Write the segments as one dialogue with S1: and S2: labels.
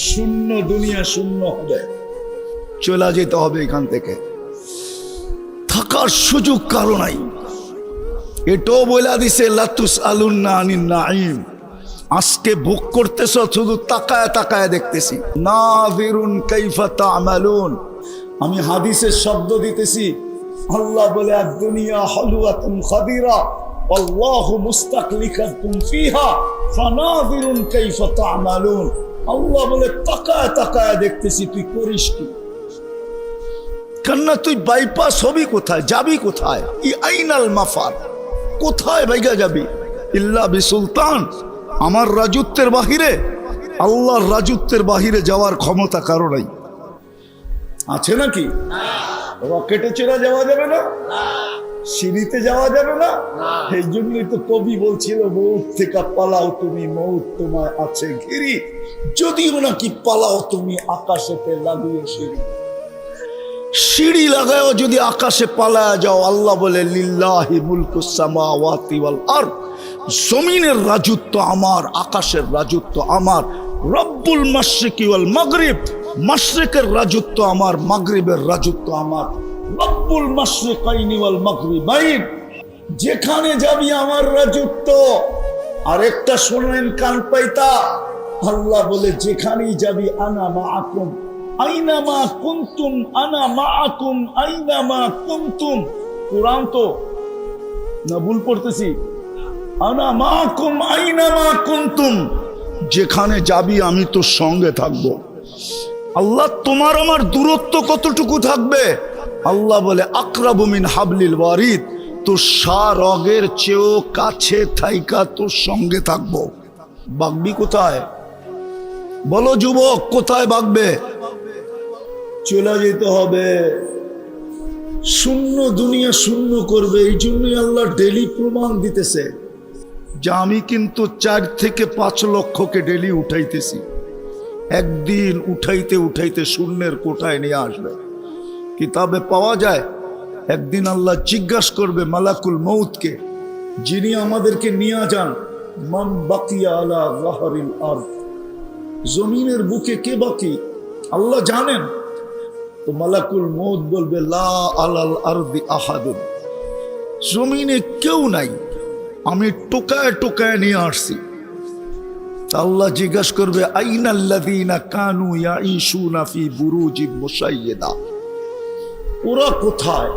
S1: শূন্য দুনিয়া শূন্য হবে, চলে যেতে হবে এখান থেকে, থাকার সুযোগ কারো নাই। এটাও বলে দিছে লাতুস আলুন্না আনিন নাঈম, আজকে ভোগ করতেছ শুধু তাকায় তাকায় দেখতেছি। নাযিরুন কাইফা তা'মালুন, আমি হাদিসের শব্দ দিতেছি। আল্লাহ বলে আদ-দুনিয়া হালওয়াতুন খাদিরা আল্লাহু মুস্তাকলিকাতুম ফিহা ফানাযিরুন কাইফা তা'মালুন। আল্লাহ বলে তাকায় তাকায় দেখতেছি, তুই করিস কি? কেননা তুই বাইপাস হবি কোথায়, যাবি কোথায়? ই আইনাল মাফার, কোথায় ভাইগা যাবি? ইল্লা বিসুলতান, আমার রাজত্বের বাহিরে, আল্লাহর রাজত্বের বাহিরে যাওয়ার ক্ষমতা কারো নাই। আছে নাকি? রকেটে চড়ে যাওয়া যাবে না, সিঁড়িতে যাওয়া যাবে না। এই জন্যই তো কবি বলছিল, মৌত থেকে পালাও তুমি, মৌত তোমায় আছে ঘিরি, যদিও নাকি পালাও তুমি আকাশেতে লাগিয়ে সিঁড়ি। সিঁড়ি লাগাও যদি আকাশে পালায়া যাও, আল্লাহ বলে লিল্লাহি মুলকুস সামাওয়াতি ওয়াল আরদ, জমিনের রাজত্ব আমার, আকাশের রাজত্ব আমার। রব্বুল মাশরিকি ওয়াল মাগরিব, মাশরিকের রাজত্ব আমার, মাগরিবের রাজত্ব আমার। রব্বুল মাশরিকাইনি ওয়াল মাগরিবাইন, যেখানে যাবি আমার রাজত্ব। আরেকটা শোনেন কান পাইতা, আল্লাহ বলে যেখানেই যাবি আনা মাআকুম আইনামা কুনতুম, আনা মাআকুম আইনামা কুনতুম। কুরআন তো না ভুল পড়তেছি? আনা মাআকুম আইনামা কুনতুম, যেখানে যাবি আমি তোর সঙ্গে থাকবো। আল্লাহ, তোমার আমার দূরত্ব কতটুকু থাকবে? আল্লাহ বলে আকরাবু মিন হাবলিল ওয়ারিদ, তোর শারগের চেয়েও কাছে থাইকা তোর সঙ্গে থাকবো। বাগবি কোথায়? বলো যুবক, কোথায় বাগবে? চলে যেতে হবে, শূন্য দুনিয়া শূন্য করবে। এই জন্যই আল্লাহ ডেলি প্রমাণ দিতেছে যে আমি কিন্তু 4 থেকে 5 লক্ষকে ডেলি উঠাইতেছি। একদিন উঠাইতে উঠাইতে শূন্যের কোঠায় নিয়ে আসবে। কিতাবে পাওয়া যায়, একদিন আল্লাহ জিজ্ঞাসা করবে মালাকুল মউতকে, যিনি আমাদেরকে নিয়ে যান, মান বাকিয়া আলা যাহরিল আরদ, জমিনের বুকে কে বাকি? আল্লাহ জানেন। তো মালাকুল মউত বলবে লা আলাল আরদি আহাদুন, জমিনে কেউ নাই, আমি টোকায় টোকায় নিয়ে আসছি। আল্লাহ জিজ্ঞাসা করবে আইনাল্লাযীনা কানু ইয়াঈশুনা ফি বুরুজিন মুশাইয়্যিদা, ওরা কোথায়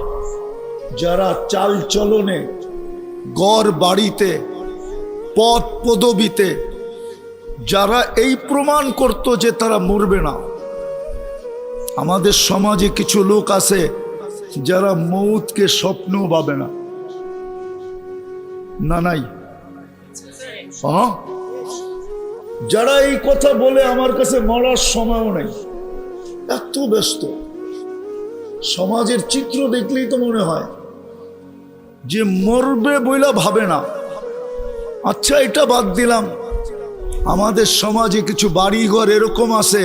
S1: যারা চাল চলনে, গড় বাড়িতে, পদ পদবিতে যারা এই প্রমাণ করত যে তারা মরবে না। আমাদের সমাজে কিছু লোক আছে যারা মৌতকে স্বপ্ন ভাবে না। না নাই? হ্যাঁ, যারা এই কথা বলে আমার কাছে মরার সময়ও নেই, এত ব্যস্ত। সমাজের চিত্র দেখলেই তো মনে হয় যে মরবে বইলা ভাবে না। আচ্ছা, এটা বাদ দিলাম, আমাদের সমাজে কিছু বাড়িঘর এরকম আছে,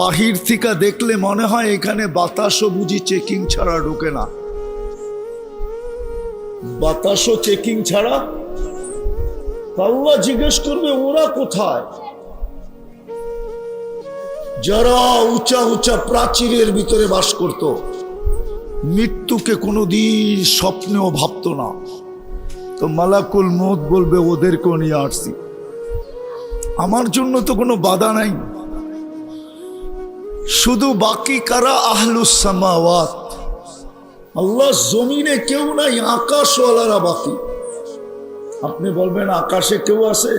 S1: বাহির থেকে দেখলে মনে হয় এখানে বাতাসও বুঝি চেকিং ছাড়া ঢোকে না। বাতাসও চেকিং ছাড়া। আল্লাহ জিজ্ঞেস করবে ওরা কোথায়? যারা উঁচা উঁচা প্রাচীরের ভিতরে বাস করত, মৃত্যুকে কোনোদিন স্বপ্নেও ভাবতো না। তো মালাকুল মউত বলবে ওদেরকেও নিয়ে আসছি, আমার জন্য তো কোনো বাধা নাই। শুধু বাকি কারা? আহলুস সামাওয়াত। আল্লাহ জমিনে কেউ নাই, আকাশওয়ালারা বাকি। আপনি বলবেন আকাশে কেউ আছে?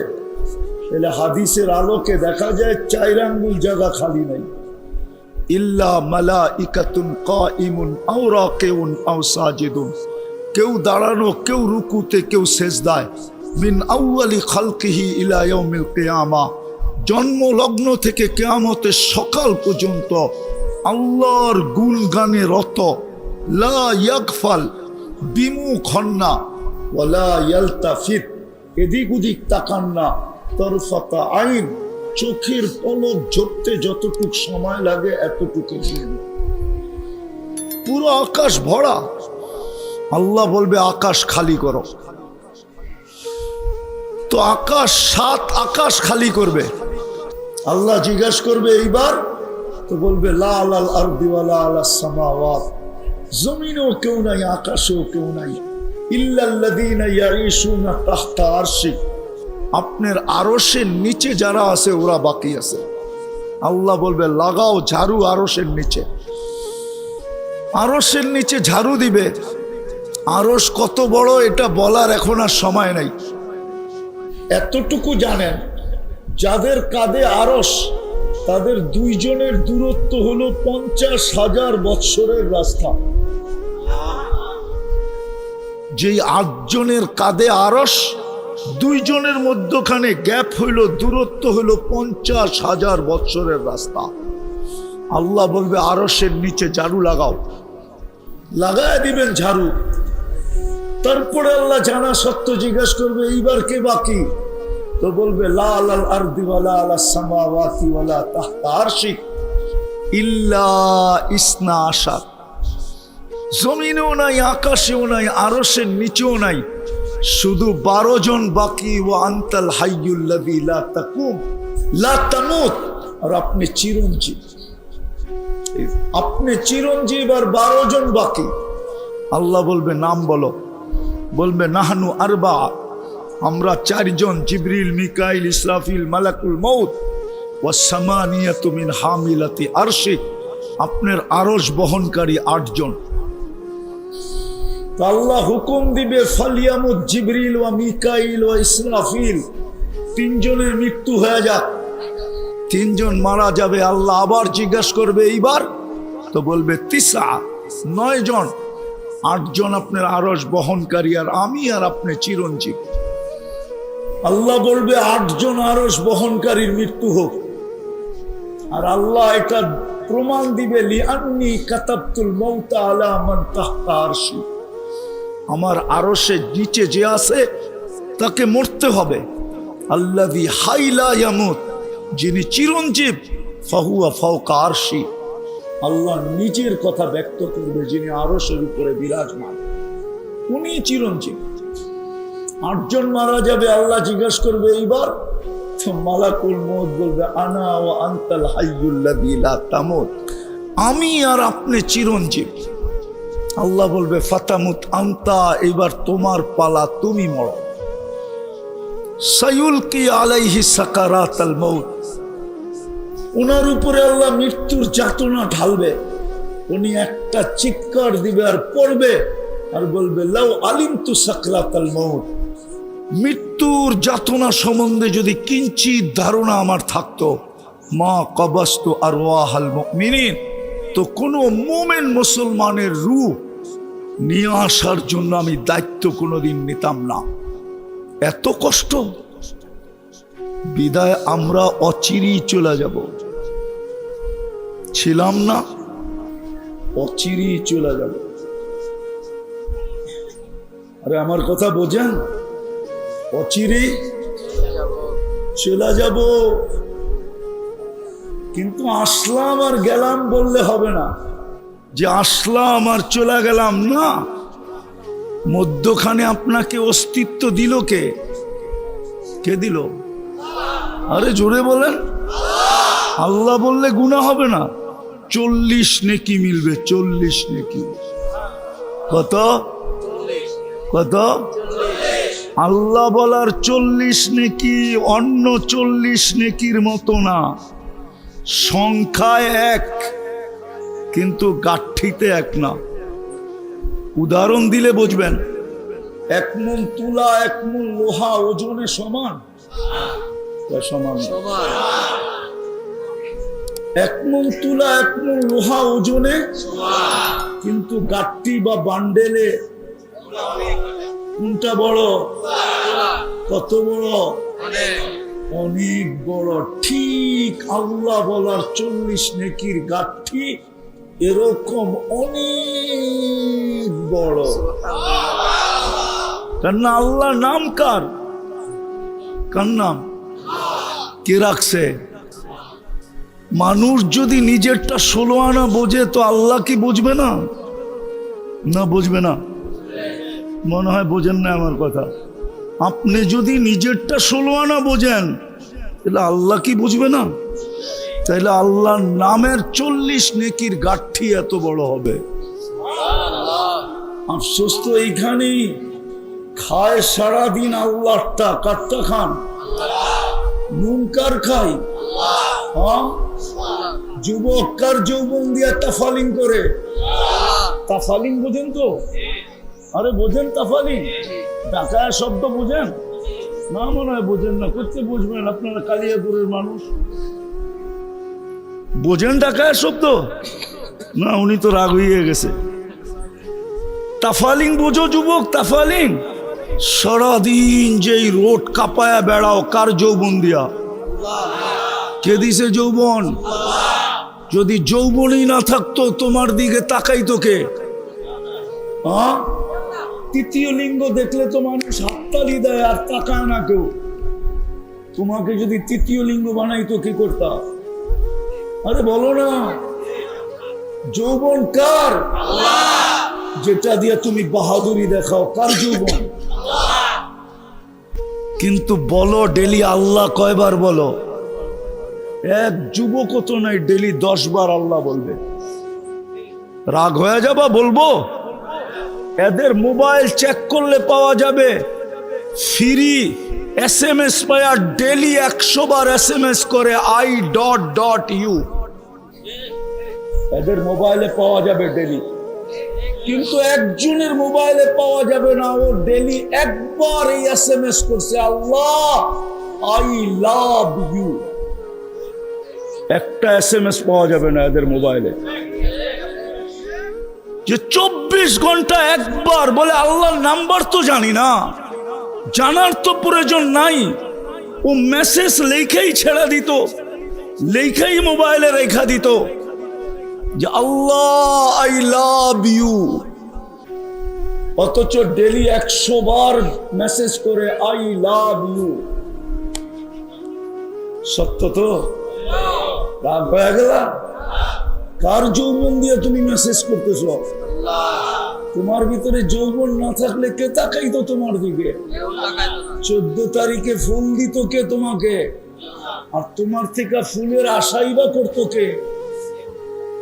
S1: তাহলে হাদিসের আলোকে দেখা যায় 4 আঙ্গুল জায়গা খালি নাই। ইল্লা মালাইকাতুন কাইমুন আও রাকিউন আও সাজিদুন, কেউ দাঁড়ানো, কেউ রুকুতে, কেউ সেজদায়। মিন আউয়ালি খালকিহি ইলা ইয়াউমিল কিয়ামা, জন্ম লগ্ন থেকে কিয়ামতের সকাল পর্যন্ত আল্লাহর গুণগানে রত। লা ইয়াগফাল, বিমুখ হন না। ওয়ালা ইয়ালতাফিত, এদিক ওদিক তাকান না। তরফাতা আইন, চোখের পলক ঝরতে যতটুক সময় লাগে এতটুকু পুরো আকাশ ভরা। আল্লাহ বলবে আকাশ খালি করো। তো আকাশ, 7 আকাশ খালি করবে। আল্লাহ জিজ্ঞাসা করবে এইবার, তো বলবে লা আলাল আরদি ওয়ালা আলাস সামাওয়াত, জমিনেও কেউ নাই, আকাশেও কেউ নাই, ইল্লাল্লাযীনা ইয়াঈশুনা তাহতা আরশি, আপনার আরশের নিচে যারা আছে ওরা বাকি আছে। আল্লাহ বলবে লাগাও ঝাড়ু আরশের নিচে। আরশের নিচে ঝাড়ু দিবে। আরশ কত বড় এটা বলার এখন আর সময় নাই। এতটুকু জানেন, যাদের কাঁধে আরশ তাদের দুইজনের দূরত্ব হলো 50,000 বৎসরের রাস্তা। যেই 8 জনের কাঁধে আরশ, দুইজনের মধ্যখানে গ্যাপ হইল, দূরত্ব হইল 50,000 বৎসরের রাস্তা। আল্লাহ বলবে আরশের নিচে ঝাড়ু লাগাও। লাগায় দিবেন ঝাড়ু। তারপরে আল্লাহ জানা সত্য জিজ্ঞাসা করবে এইবার কে বাকি? তো বলবে লা আলাল আরদি ওয়ালা আলাস সামাওয়াতি ওয়ালা তাহতা আরশি ইল্লা ইসনা আশার, জমিনেও নাই, আকাশেও নাই, আরশের নিচেও নাই, শুধু 12 জন বাকি। ওয়া আনতাল হাইয়ুল্লাযী লা তাকুম লা তামুত, আর আপনি চিরঞ্জীব। আপনি চিরঞ্জীব আর 12 জন বাকি। আল্লাহ বলবে নাম বলো। বলবে নাহনু আরবা, আমরা 4 জন, জিবরিল, মিকাইল, ইসরাফিল, মালাকুল মউত, ওয়াস সামানিয়াতু মিন হামিলাতি আরশি, আপনার আরশ বহনকারী 8 জন। তো আল্লাহ হুকুম দিবে ফালিয়ামুত জিবরিল ওয়া মিকাইল ওয়া ইসরাফিল, 3 জনের মৃত্যু হয়ে যাক, 3 জন মারা যাবে। আল্লাহ আবার জিজ্ঞাসা করবে এইবার, তো বলবে 9 জন, 8 জন আপনার আরশ বহনকারী, আর আমি আর আপনি চিরঞ্জীব। আল্লাহ বলবে 8 জন আরশ বহনকারীর মৃত্যু হোক। আর আল্লাহ এটা প্রমাণ দিবে লিআন্নী কাতাবতুল মাউতা আলা মান তাহতা আরশি, আমার আরশের নিচে যে আছে তাকে মরতে হবে। আল্লাযী হাইলা ইয়ামুত, যিনি চিরঞ্জীব, ফাহুয়া ফাওকা আরশি, আল্লাহ নিজের কথা ব্যক্ত করবে, যিনি আরশের উপরে বিরাজমান, উনি চিরঞ্জীব। 8 জন মারা যাবে। আল্লাহ জিজ্ঞাসা করবে এইবার, তো মালাকুল মউত বলবে আনা ওয়া আনতাল হাইয়ুল্লাযী লা তামুত, আমি আর আপনি চিরঞ্জীব। আল্লাহ বলবে ফাতামুত আনতা, এবার তোমার পালা, তুমি মরো। সায়ুলকি আলাইহি সাকারাতাল মউত, ওনার উপরে আল্লাহ মৃত্যুর যাতনা ঢালবে। উনি একটা চিৎকার দিবে আর পড়বে আর বলবে লাউ আলিমতু সাকরাতাল মউত, মৃত্যুর যাতনা সম্বন্ধে যদি কিঞ্চিত ধারণা আমার থাকতো, মা কবাস্তু আরওয়াহাল মুমিনিন, তো কোনো মুমিন মুসলমানের রূহ নিয়ে আসার জন্য আমি দায়িত্ব কোনোদিন নিতাম না। এত কষ্ট, বিদায় আমরা অচিরেই চলে যাব। ছিলাম না, অচিরেই চলে যাব। আরে আমার কথা বোঝেন, অচিরেই চলে যাব। কিন্তু আসলাম আর গেলাম বললে হবে না, যে আসলাম আর চলে গেলাম না। মধ্যখানে আপনাকে অস্তিত্ব দিল কে? কে দিল? আরে জোরে বলেন। আল্লাহ বললে গুনাহ হবে না, 40 নেকি মিলবে। 40 নেকি। কত? কত? আল্লাহ বলার 40 নেকি অন্য 40 নেকির মতো না। সংখ্যায় 1, কিন্তু গাঠিতে 1 না। উদাহরণ দিলে বুঝবেন। 1 মণ তুলা 1 মণ লোহা ওজনে সমান? সমান। 1 মণ তুলা 1 মণ লোহা ওজনে, কিন্তু গাঠি বা বান্ডেলে কোনটা বড়? কত বড়? অনেক বড়। ঠিক আল্লাহ বলার 40 নেকির গাঠি এরকম অনেক বড়। কেননা আল্লাহ নাম কার? কার নাম? কে রাখছে? মানুষ যদি নিজেরটা 16 আনা বোঝে তো আল্লাহ কি বুঝবে না? না বুঝবে না? মনে হয় বোঝেন না আমার কথা। আপনি যদি নিজেরটা 16 আনা বোঝেন তাহলে আল্লাহ কি বুঝবে না? তাইলে আল্লাহর নামের 40 নেকির গাঠি এত বড় হবে। আফসোস তো এইখানেই, খায় সারাদিন আল্লাহটা, কাটটা খান, মুনকার খাই। হ্যাঁ, যুবক কার যৌবন দিয়া তাফালিং করে। তাফালিং বোঝেন তো? আরে বোঝেন তাফালিং? ঢাকায় শব্দ বোঝেন না? মনে হয় বোঝেন না। করতে বুঝবেন আপনারা, কালিয়াপুরের মানুষ। বোঝেন ঢাকায় শব্দ না? উনি তো রাগ হয়ে গেছে। তাফালিং বোঝো যুবক? তাফালিং সারাদিন যেই রোড কাপায়া বেড়াও, কার যৌবন দিয়া? কে দিছে যৌবন? যদি যৌবনই না থাকতো তোমার দিকে তাকাইতো কে? হ্যাঁ, তৃতীয় লিঙ্গ দেখলে তো মানুষ হাততালি দেয় আর তাকায় না কেউ। তোমাকে যদি তৃতীয় লিঙ্গ বানাইতো কি করতা? আরে বলো না। যৌবন কার? যেটা দিয়ে তুমি বাহাদুরি দেখাও, কার যৌবন? কিন্তু বলো ডেলি আল্লাহ কয়বার বলো? এক যুবকও তো নাই ডেলি 10 বার আল্লাহ বলবে। রাগ হয়ে যাবা? বলবো। এদের মোবাইল চেক করলে পাওয়া যাবে ফ্রি SMS পায়া ডেলি 100 বার SMS করে I.U। এদের মোবাইলে পাওয়া যাবে ডেলি, কিন্তু একজনের মোবাইলে পাওয়া যাবে না। ও ডেলি একবার এই SMS করছে, আল্লাহ I love you। একটা SMS পাওয়া যাবে না এদের মোবাইলে। যে 24 ঘন্টা একবার বলে আল্লাহর নাম্বার তো জানি না, জানার তো প্রয়োজন নাই। ও মেসেজ লেখাই ছেড়ে দিত, লেখাই মোবাইলে রেখা দিত যে আল্লাহ আই লাভ ইউ। অথচ ডেলি 100 বার মেসেজ করে আই লাভ ইউ। সত্য তো? রাগ হয়ে গেল? কার যৌবন দিয়ে তুমি মেসেজ করতেছো? তোমার ভিতরে যৌবন না থাকলে কে তাকাইতো তোমার দিকে? 14 তারিখে ফুল দিত কে তোমাকে? আর তোমার থেকে ফুলের আশাই বা করতো কে?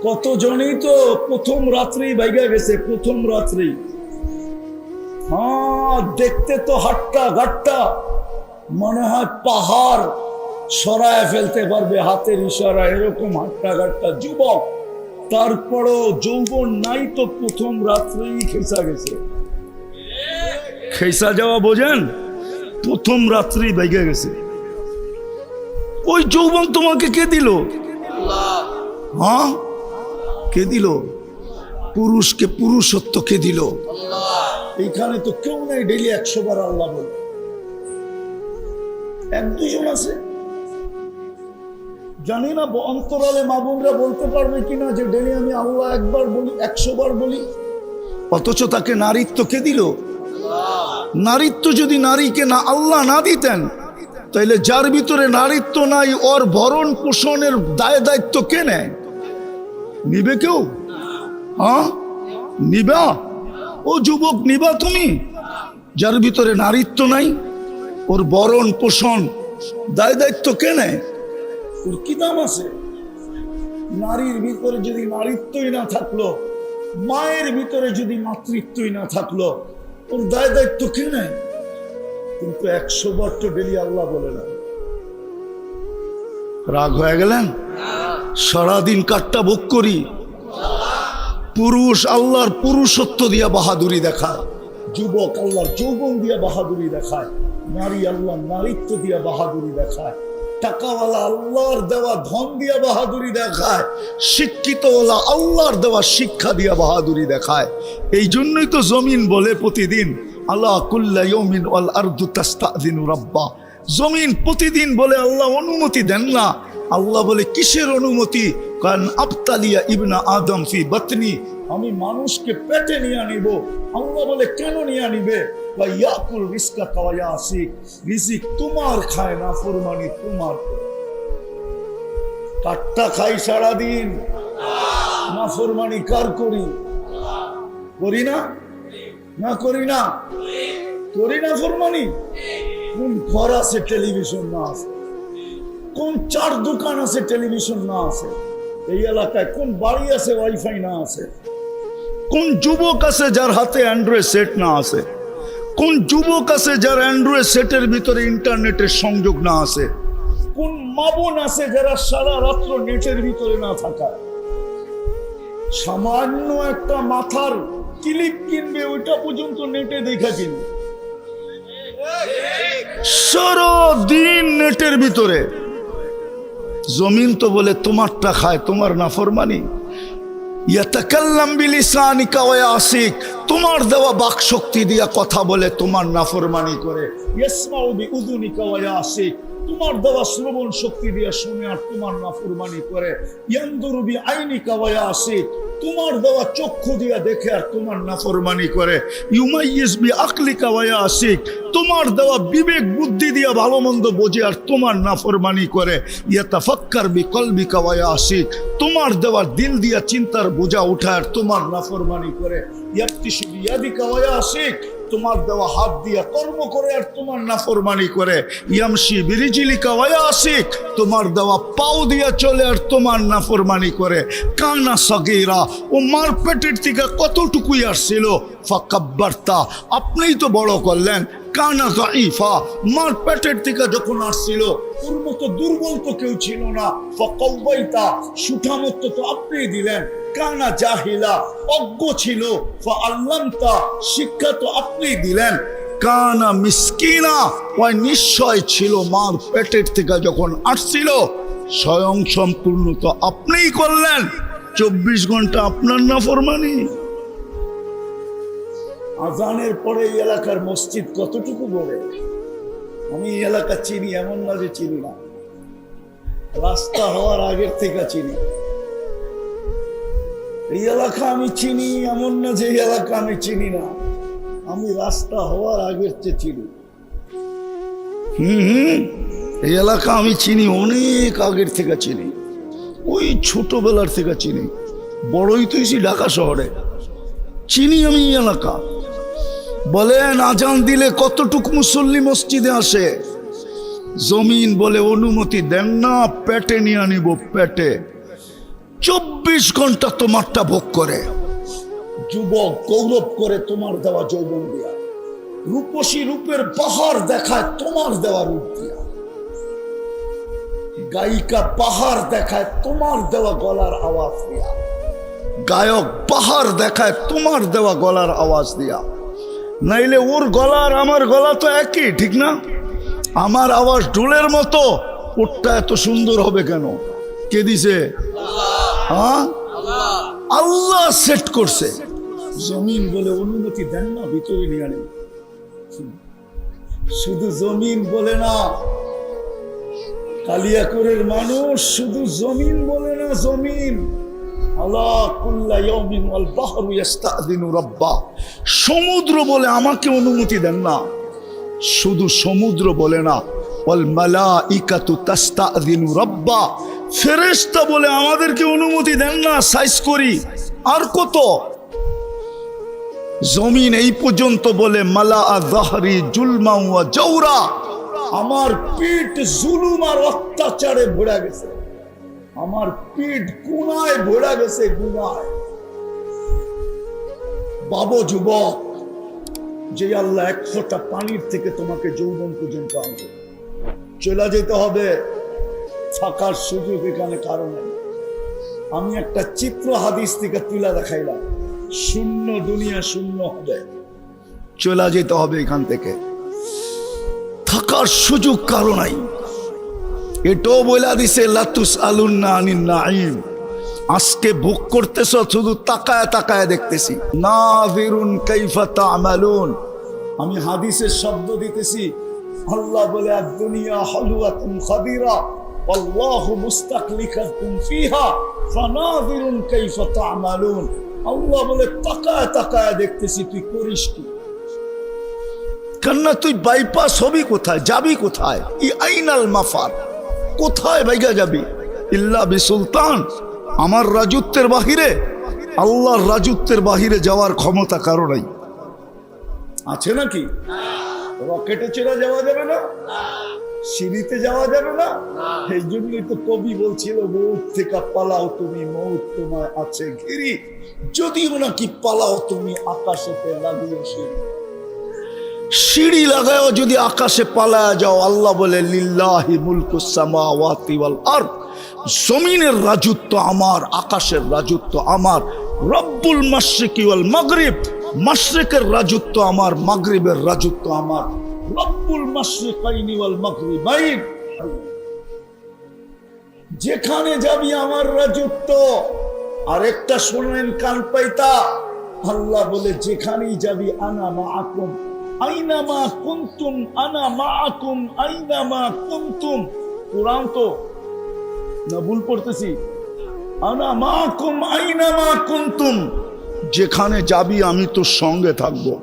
S1: কতজনই তো প্রথম রাত্রেই বাইগা গেছে। প্রথম রাত্রেই, হ্যাঁ, দেখতে তো হাট্টা ঘাট্টা, মনে হয় পাহাড় সরায় ফেলতে পারবে হাতের ইশারা, এরকম হাট্টা ঘাট্টা যুবক। তারপরও যৌবন নাই তো প্রথম রাত্রেই খেসা গেছে। খেসা যাওয়া বোঝেন? প্রথম রাত্রেই বাইগা গেছে। ওই যৌবন তোমাকে কে দিল? হ্যাঁ, কে দিল? পুরুষকে পুরুষত্ব কে দিল? এইখানে তো কেউ নাই ডেলি 100 বার আল্লাহ বলে। 1-2 আছে, জানি না অন্তরালে মা বোনরা বলতে পারবে কিনা যে ডেলি আমি আল্লাহ একবার বলি, 100 বার বলি। অথচ তাকে নারীত্ব কে দিল? নারীত্ব যদি নারীকে না আল্লাহ না দিতেন, তাইলে যার ভিতরে নারীত্ব নাই ওর ভরণ পোষণের দায়িত্ব কে নেয়? নিবে কেউ? হ্যাঁ, নিবা? ও যুবক, নিবা তুমি? যার ভিতরে নারীত্ব নাই, ওর ভরণ পোষণ দায়িত্ব কে নেয়? ওর কি দাম আছে? নারীর ভিতরে যদি নারীত্বই না থাকলো, মায়ের ভিতরে যদি মাতৃত্বই না থাকলো, ওর দায়িত্ব কে নেয়? কিন্তু 100 বার তো ডেলি আল্লাহ বলে না। রাগ হয়ে গেলেন? সারাদিন কাটটা ভোগ করি। পুরুষ আল্লাহর পুরুষত্ব দিয়া বাহাদুরি দেখায়, যুবক আল্লাহর যৌবন দিয়া বাহাদুরি দেখায়, নারী আল্লাহর নারীত্ব দিয়া বাহাদুরি দেখায়, টাকাওয়ালা আল্লাহর দেওয়া ধন দিয়া বাহাদুরি দেখায়, শিক্ষিতওয়ালা আল্লাহর দেওয়া শিক্ষা দিয়া বাহাদুরি দেখায়। এই জন্যই তো জমিন বলে প্রতিদিন আল্লাহ কুল্লা ইয়াউমিন ওয়াল আরদু তাস্তাযিনু রাব্বা। জমিন প্রতিদিন বলে আল্লাহ অনুমতি দেন না। আল্লাহ বলে কিসের অনুমতি? কারণ আবতালিয়া ইবনা আদম ফি বাতনি, আমি মানুষকে পেটে নিয়ে নিব। আল্লাহ বলে কেন নিয়ে নিবে? ওয়া ইয়াকুল রিজকা ওয়া ইয়াসিক, রিজিক তোমার খায় না, ফরমানি তোমার। কাটটা খাই সারাদিন, না ফরমানি কার করি? করি না? না করি না? করি না ফরমানি? কোন ঘর আছে টেলিভিশন না আছে? কোন চার দোকান আছে টেলিভিশন না আছে এই এলাকায়? কোন বাড়ি আছে ওয়াইফাই না আছে? কোন যুবক আছে যার হাতে অ্যান্ড্রয়েড সেট না আছে? কোন যুবক আছে যার অ্যান্ড্রয়েড সেটের ভিতরে ইন্টারনেটের সংযোগ না আছে? কোন মা বোন আছে যারা সারা রাত্র নেটের ভিতরে না থাকা? সামান্য একটা মাথার ক্লিপ কিনবে, ওইটা পর্যন্ত নেটে দেখা কিনবে। সারাদিন নেটের ভিতরে। জমিন তো বলে তোমারটা খায়, তোমার নাফরমানি। ইয়াতাকাল্লাম বিলিসানিকা ওয়া ইয়াসিক, তোমার দেওয়া বাক শক্তি দিয়া কথা বলে তোমার নাফরমানি করে। ইয়াসমাউ বিউযুনিকা ওয়া ইয়াসিক, তোমার দেওয়া শ্রবণ শক্তি দিয়া শুনে আর তোমার নাফরমানি করে। ইয়ানদুরু বিআইনিকা ওয়া ইয়াসিক, তোমার দেওয়া চক্ষু দিয়া দেখে আর তোমার নাফরমানি করে। ইউমাইয়িজ বিআকলিকা ওয়া ইয়াসিক, তোমার দেওয়া বিবেক বুদ্ধি দিয়া ভালো মন্দ বোঝে আর তোমার নাফরমানি করে। ইয়াতাফাক্কার বিকলবিকা ওয়া ইয়াসিক, তোমার দেওয়া দিল দিয়া চিন্তার বোঝা উঠায় আর তোমার নাফরমানি করে। ইয়াবতিশু বিয়াদিকা ওয়া ইয়াসিক, তোমার দেওয়া হাত দিয়া কর্ম করে আর তোমার নাফরমানি করে। ইয়ামশি বিরিজিলিকা ওয়া ইয়াসিক, তোমার দেওয়া পাও দিয়া চলে আর তোমার নাফরমানি করে। কানা সগীরা, ও মার পেটের থেকে কতটুকুই আসছিল। ফাকাব্বারতা, আপনিই তো বড় করলেন। কানা যায়ীফা, মার পেটের থেকে যখন আসছিল ওর মতো দুর্বল তো কেউ ছিল না। ফাকাওয়াইতা, সুঠামত্ব তো আপনিই দিলেন। কানা জাহিলা, অজ্ঞ ছিল। ফাআল্লামতা, শিক্ষা তো আপনিই দিলেন। কানা মিসকিনা, ওই নিশ্চয় ছিল মার পেটের থেকে যখন আসছিল। স্বয়ং সম্পূর্ণ তো আপনিই করলেন। 24 ঘন্টা আপনার নাফরমানি। আজানের পরে এই এলাকার মসজিদ কতটুকু বড়? আমি এই এলাকা চিনি, এমন না যে চিনি না। রাস্তা হওয়ার আগের থেকে চিনি। এই এলাকা আমি চিনি, এমন না যে এই এলাকা আমি চিনি না। আমি রাস্তা হওয়ার আগের চেয়ে চিনি। এই এলাকা আমি চিনি, অনেক আগের থেকে চিনি। ওই ছোটবেলার থেকে চিনি। বড়ই তো এসি ঢাকা শহরে। চিনি আমি এই এলাকা। বলেন আজান দিলে কতটুকু মুসল্লি মসজিদে আসে? জমিন বলে অনুমতি দেন না, পেটে নিয়ে নিব পেটে। 24 ঘন্টা তোমারটা ভোগ করে। যুবক গৌরব করে তোমার দেওয়া যৌবন দিয়া। রূপসী রূপের পাহাড় দেখায় তোমার দেওয়া রূপ দিয়া। গায়িকা পাহাড় দেখায় তোমার দেওয়া গলার আওয়াজ দিয়া। গায়ক পাহাড় দেখায় তোমার দেওয়া গলার আওয়াজ দিয়া। নাইলে ওর গলা আর আমার গলা তো একই, ঠিক না? আমার আওয়াজ ঢোলের মতো, ওরটা এত সুন্দর হবে কেন? কে দিছে? হ্যাঁ, আল্লাহ সেট করছে। জমিন বলে অনুমতি দেন না, ভিতরে নিয়ে আনেন। শুধু জমিন বলে না, কালিয়াকৈরের মানুষ শুধু জমিন বলে না। জমিন সমুদ্র বলে আমাকে অনুমতি দেন না। শুধু সমুদ্র বলে না, ফেরেশতা বলে আমাদেরকে অনুমতি দেন না সাইজ করি। আর কত? জমিন এই পর্যন্ত বলে মালা যাহরি জুলমা ওয়া জাওরা, আমার পিঠ জুলুম আর অত্যাচারে ভরে গেছে। আমার পিঠ গুনায় ভরে গেছে, গুনায়। বাবু যুবক, যে আল্লাহ এক ফোঁটা পানির থেকে তোমাকে যৌবন পর্যন্ত আনবে, চলে যেতে হবে। থাকার সুযোগ এখানে কারণে। আমি একটা চিত্র হাদিস থেকে তুলে দেখাইলাম। শূন্য দুনিয়া শূন্য হবে, চলে যেতে হবে এখান থেকে। থাকার সুযোগ কারো নাই। এটাও বলে দিছে লাতুস আলুন্না আনিন নাঈম। আজকে ভোগ করতেছ, শুধু তাকায় তাকায় দেখতেছি। নাযিরুন কাইফা তা'মালুন। আমি হাদিসের শব্দ দিতেছি। আল্লাহ বলে আদ-দুনিয়া হালওয়াতুন খাদিরা ওয়াল্লাহু মুস্তাকলিফাকুম ফিহা ফানাযিরুন কাইফা তা'মালুন। আল্লাহ বলে তাকায় তাকায় দেখতেছি, তুই করিস কি? কান্না তুই বাইপাস হবি কোথায়? যাবি কোথায়? ই আইনাল মাফার, কোথায় ভাইগা যাবি? ইল্লা বিসুলতান, আমার রাজত্বের বাহিরে, আল্লাহর রাজত্বের বাহিরে যাওয়ার ক্ষমতা কারো নাই। আছে নাকি? রকেটে চড়ে যাওয়া যাবে না? সিঁড়িতে যাওয়া যাবে না। এই জন্যই তো কবি বলছিল, মৌত থেকে পালাও তুমি, মৌত তোমার আছে ঘিরি, যদিও নাকি পালাও তুমি আকাশেতে লাগিয়ে সিঁড়ি। সিঁড়ি লাগাও যদি আকাশে পালা যাও, আল্লাহ বলে লিল্লাহি মুলকুস সামাওয়াতি ওয়াল আরদ, জমিনের রাজত্ব আমার, আকাশের রাজত্ব আমার। রব্বুল মাশরিকি ওয়াল মাগরিব, মাশরিকের রাজত্ব আমার, মাগরিবের রাজত্ব আমার। রব্বুল মাশরিকাইনি ওয়াল মাগরিবাইন, যেখানে যাবি আমার রাজত্ব। আরেকটা শুনেন কান পাইতা, আল্লাহ বলে যেখানেই যাবি আনা মাআকুম আইনামা কুনতুম, আনা মাআকুম আইনামা কুনতুম। কোরআন তো না ভুল পড়তেছি? আনা মাআকুম আইনামা কুনতুম, যেখানে যাবি আমি তোর সঙ্গে থাকবো।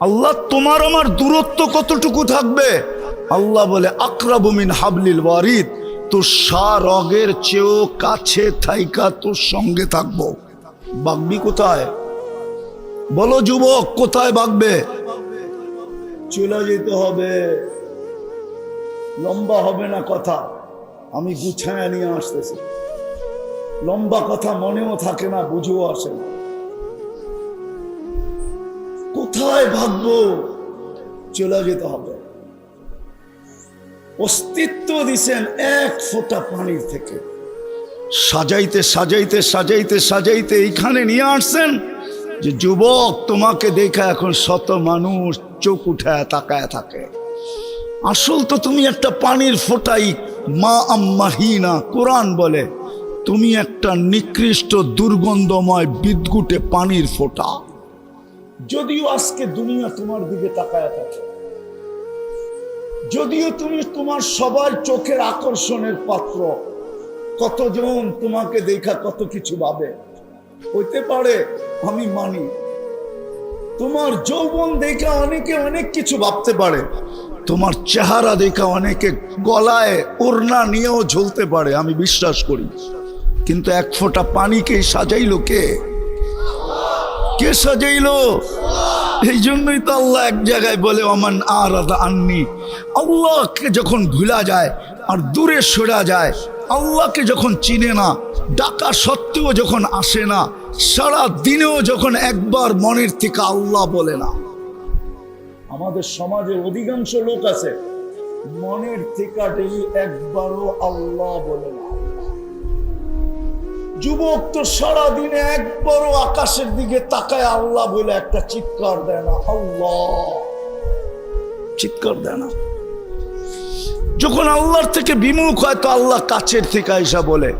S1: আল্লাহ তোমার আমার দূরত্ব কতটুকু থাকবে? আল্লাহ বলে আকরাবু মিন হাবলিল ওয়ারিদ, তোর রগের চেয়েও কাছে থাইকা তোর সঙ্গে থাকবো। বাগবি কোথায়? বলো যুবক, কোথায় বাগবে? চলে যেতে হবে। লম্বা হবে না কথা, আমি গুছায় নিয়ে আসতেছি। লম্বা কথা মনেও থাকে না, বুঝেও আসে না। কোথায় ভাববো? চলে যেতে হবে। অস্তিত্ব দিছেন এক ফোঁটা পানির থেকে, সাজাইতে সাজাইতে সাজাইতে সাজাইতে এইখানে নিয়ে আসছেন যে যুবক, তোমাকে দেখা এখন শত মানুষ চোখ উঠায় তাকায় থাকে। আসল তো তুমি একটা পানির ফোঁটাই। মা আম্মাহিনা, কোরআন বলে তুমি একটা নিকৃষ্ট দুর্গন্ধময় বিদঘুটে পানির ফোঁটা। যদিও আজকে দুনিয়া তোমার দিকে তাকায় থাকে, যদিও তুমি তোমার সবার চোখের আকর্ষণের পাত্র, কতজন তোমাকে দেখা কত কিছু ভাবে, হইতে পারে আমি মানি। তোমার যৌবন দেখা অনেকে অনেক কিছু ভাবতে পারে, তোমার চেহারা দেখা অনেকে গলায় ওড়না নিয়েও ঝুলতে পারে, আমি বিশ্বাস করি। কিন্তু এক ফোঁটা পানিকে সাজাইলো কে? কে সাজাইলো? এই জন্যই তো আল্লাহ এক জায়গায় বলে ওমান আরাদা আন্নি, আল্লাহকে যখন ভুলা যায় আর দূরে সরা যায়, আল্লাহকে যখন চিনে না, ডাকা সত্ত্বেও যখন আসে না, সারা দিনেও যখন একবার মনের থেকে আল্লাহ বলে না। আমাদের সমাজের অধিকাংশ লোক আছে মনের থেকে ডেলি একবারও আল্লাহ বলে না। যুবক তো সারা দিনে একবারও আকাশের দিকে তাকায় আল্লাহ বলে একটা চিৎকার দেয় না, আল্লাহ চিৎকার দেয় না। যখন আল্লাহর থেকে বিমুখ হয় তো আল্লাহ কাছের থেকে আইসা বলে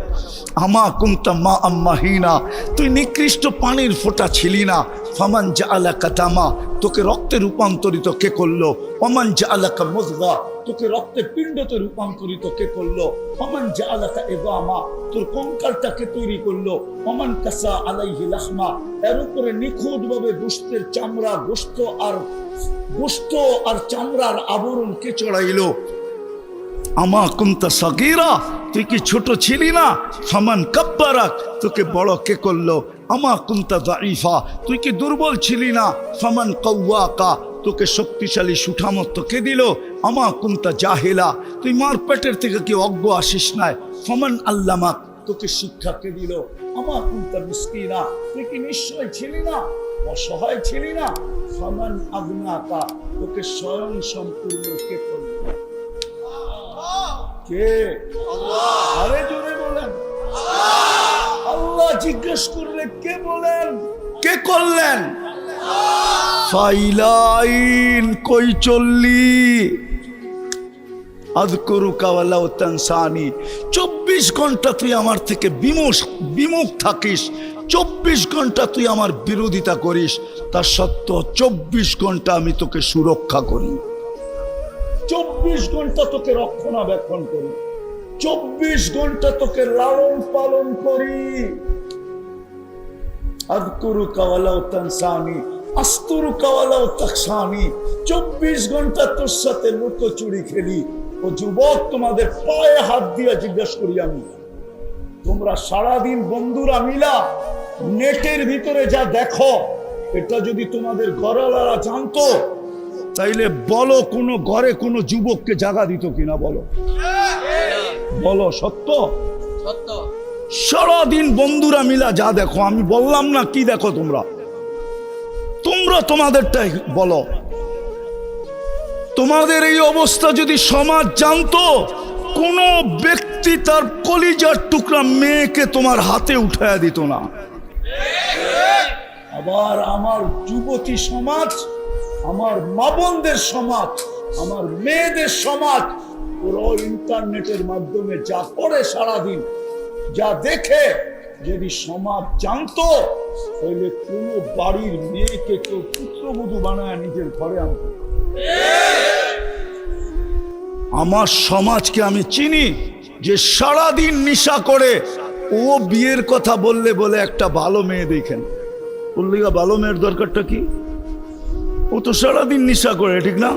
S1: আমা কুনতা মা আম্মাহিনা, তুই নিকৃষ্ট পানির ফোঁটা ছিলি না। ফামান জাআলাকা দামা, তোকে রক্তে রূপান্তরিত কে করলো? ওমান জাআলাকা মুযগা, তোকে রক্তে পিণ্ডতে রূপান্তরিত কে করলো? ওমান জাআলাকা ইযামা, তোর কঙ্কালটাকে তৈরি করলো? ওমান কাসা আলাইহি লাহমা, এর উপরে নিখুঁতভাবে গোশতের চামড়া, গোশত আর চামড়ার আবরণ কে চড়াইলো? আমা কুনতা সাগীরা, তুই কি ছোট ছিলি না? ফামান কাব্বারাক, তোকে বড় কে করলো? আমা কুনতা দাঈফা, তুই কি দুর্বল ছিলি না? ফামান কাওয়াকা, তোকে শক্তিশালী সুঠামত্ব কে দিল? আমা কুনতা জাহিলা, তুই মার পেটের থেকে কি অজ্ঞ আসিস নাই? ফামান আল্লামাক, তোকে শিক্ষা কে দিল? আমা কুনতা মিসকিনা, তুই কি নিশ্চয় ছিলি না? অসহায় ছিলি না? ফামান আগনাকা, তোকে স্বয়ং সম্পূর্ণ কে করলো? কে? আল্লাহ। আরে জোরে বলেন আল্লাহ। জিজ্ঞেস করলে কে বলেন? কে করলেন? ফাইলাইন কই চললি? আযকুরুকা ওয়ালাউ তানসানি, 24 ঘন্টা তুই আমার থেকে বিমুখ থাকিস, 24 ঘন্টা তুই আমার বিরোধিতা করিস, তা সত্ত্বেও 24 ঘন্টা আমি তোকে সুরক্ষা করি, 24 ঘন্টা তোকে রক্ষণাবেক্ষণ করি, 24 ঘন্টা তোকে লালন পালন করি। আযকুরুকা ওয়ালাউ তানসানি আস্তুরুকা ওয়ালাউ তাখশানি, 24 ঘন্টা তোর সাথে লুকোচুরি খেলি। ও যুবক, তোমাদের পায়ে হাত দিয়ে জিজ্ঞেস করি আমি, তোমরা সারাদিন বন্ধুরা মিলা নেটের ভিতরে যা দেখো, এটা যদি তোমাদের ঘরওয়ালারা জানতো তাইলে বলো কোনো ঘরে কোনো যুবককে জাগা দিত কিনা? বলো বলো, সত্য? সারাদিন বন্ধুরা মিলা যা দেখো, আমি বললাম না কি দেখো তোমরা তোমাদেরটাই বলো। তোমাদের এই অবস্থা যদি সমাজ জানতো, কোন ব্যক্তি তার কলিজার টুকরা মেয়েকে তোমার হাতে উঠায়া দিত না। আবার আমার যুবতী সমাজ, আমার মা বোনদের সমাজ, আমার মেয়েদের সমাজ, ওরা ইন্টারনেটের মাধ্যমে যা করে সারাদিন, যা দেখে, যদি সমাজ জানতো তাহলে কোনো বাড়ির মেয়েকে কেউ পুত্রবধূ বানায় নিজের ঘরে আনতো। আমার সমাজকে আমি চিনি যে সারাদিন নেশা করে, ও বিয়ের কথা বললে বলে একটা ভালো মেয়ে দেখেন, বললি ভালো মেয়ের দরকারটা কি? ও তো সারাদিন নেশা করে, ঠিক না?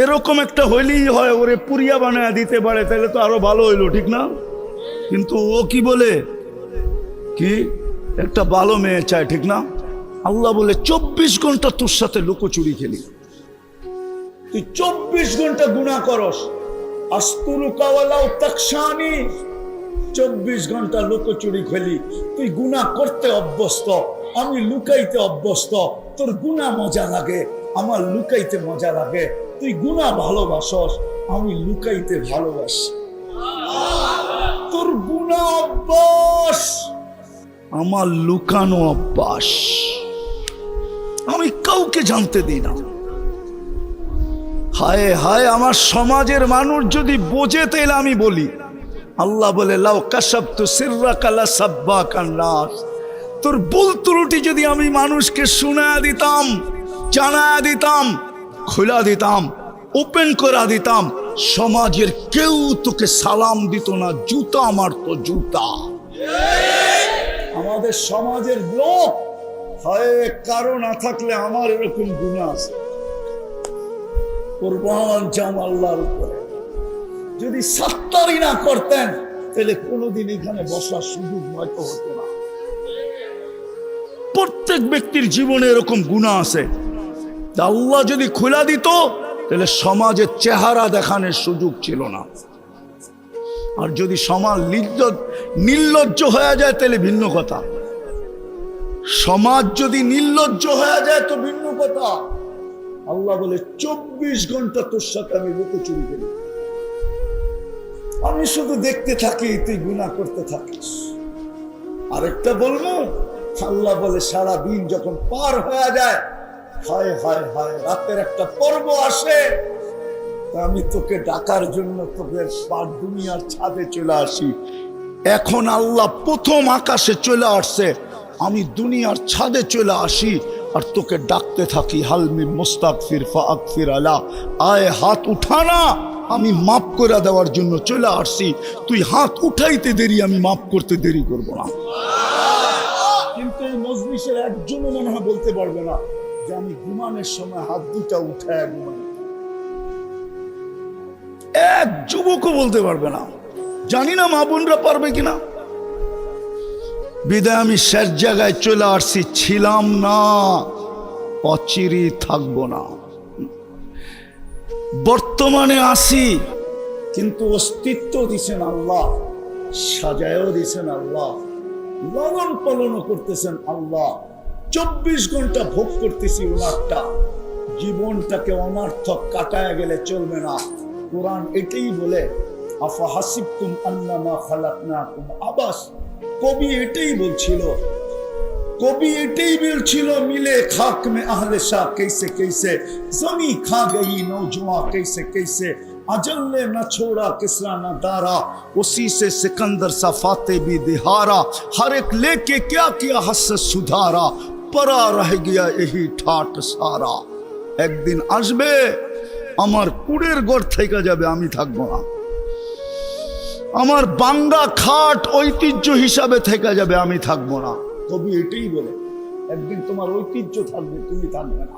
S1: এরকম একটা হইলেই হয়, ওরে পুরিয়া বানায় দিতে পারে, তাহলে তো আরো ভালো হইলো, ঠিক না? কিন্তু ও কি বলে, কি একটা ভালো মেয়ে চায়, ঠিক না? আল্লাহ বলে 24 ঘন্টা তোর সাথে লুকোচুরি খেলি, তুই 24 ঘন্টা গুনাহ করস। আস্তুরুকা ওয়ালাউ তাকশানি, 24 ঘন্টা লুকোচুরি খেলি, তুই গুনাহ করতে অভ্যস্ত, আমি লুকাইতে অভ্যস্ত। তোর গুনাহ মজা লাগে, আমার লুকাইতে মজা লাগে। তুই গুনাহ ভালোবাসস, আমি লুকাইতে ভালোবাসি। তোর গুনাহ অভ্যাস, আমার লুকানো অভ্যাস। আমি কাউকে জানতে দিই না। হায় হায়, আমার সমাজের মানুষ যদি বোঝে তাহলে আমি বলি। আল্লাহ বলে লাউ কাশাবতু সিররাকা লাসাব্বাকান নাস, তোর ভুল ত্রুটি যদি আমি মানুষকে শোনায়া দিতাম, জানায়া দিতাম, খোলা দিতাম, ওপেন করা দিতাম, সমাজের কেউ তোকে সালাম দিত না, জুতা মারতো, জুতা। আমাদের সমাজের লোক হয় কারো না থাকলে আমার এরকম গুনাহ আছে, কুরবান জাম আল্লাহর উপরে। যদি সাত্তারি না করতেন তাহলে কোনোদিন এখানে বসার সুযোগ হয়তো হতো না। প্রত্যেক ব্যক্তির জীবনে এরকম গুনাহ আছে, আল্লাহ যদি খোলা দিত তাহলে সমাজের চেহারা দেখানোর সুযোগ ছিল না। আর যদি সমাজ নির্লজ্জ হয়ে যায় তাহলে ভিন্ন কথা। সমাজ যদি নির্লজ্জ হয়ে যায় তো ভিন্ন কথা। আল্লাহ বলে 24 ঘন্টা তোর সাথে আমি লুকোচুরি করি, আমি শুধু দেখতে থাকি, তুই গুনাহ করতে থাকিস। আরেকটা বলবো, আল্লাহ বলে সারা দিন যখন পার হয়ে যায়, হায় হায় হায়, রাতের একটা পর্ব আসে, আমি তোকে ডাকার জন্য তোকে দুনিয়ার ছাদে চলে আসি। এখন আল্লাহ প্রথম আকাশে চলে আসছে, আমি দুনিয়ার ছাদে চলে আসি আর তোকে ডাকতে থাকি, হালমি মুস্তাগফির ফাগফির আলা, আয় হাত উঠানা, আমি মাফ করে দেওয়ার জন্য চলে আসছি। তুই হাত উঠাইতে দেরি, আমি মাফ করতে দেরি করব না। কিন্তু এই মজলিসের একজনও মনে হয় বলতে পারবে না যে আমি ঘুমানোর সময় হাত দুটা উঠায় ঘুমাই। এক যুবকও বলতে পারবে না। জানি না মা বোনরা পারবে কিনা। বিদায় আমি শেষ জায়গায় চলে আসছি, ছিলাম না, অচিরই থাকবো না। বর্তমানে আসি, কিন্তু অস্তিত্ব দিছেন আল্লাহ, সাজায়ও দিছেন আল্লাহ, লালন পালনও করতেছেন আল্লাহ। 24 ঘন্টা ভোগ করতেছি ওনারটা। জীবনটাকে অনর্থক কাটায় গেলে চলবে না। কোরআন এটাই বলে, আফা হাসিবতুম আন্নামা খালাকনাকুম আবাস। কবি এটাই বলছিল, মিলে খাক মে আহলে শাহ कैसे कैसे, जमी खा गई नौजवान कैसे कैसे, अजल ने न छोड़ा किसरा न दारा, उसी से सिकंदर सा फाते भी दिहारा, हर एक लेके क्या किया हस सुधारा, परा रह गया यही ठाट सारा। একদিন আসবে আমার কুড়ের ঘর থেকে যাবে, আমি থাকবো না। আমার বাঙ্গা খাট ঐতিহ্য হিসাবে থেকে যাবে, আমি থাকবো না। কবি এটাই বলে, একদিন তোমার ঐতিহ্য থাকবে, তুমি থাকবে না।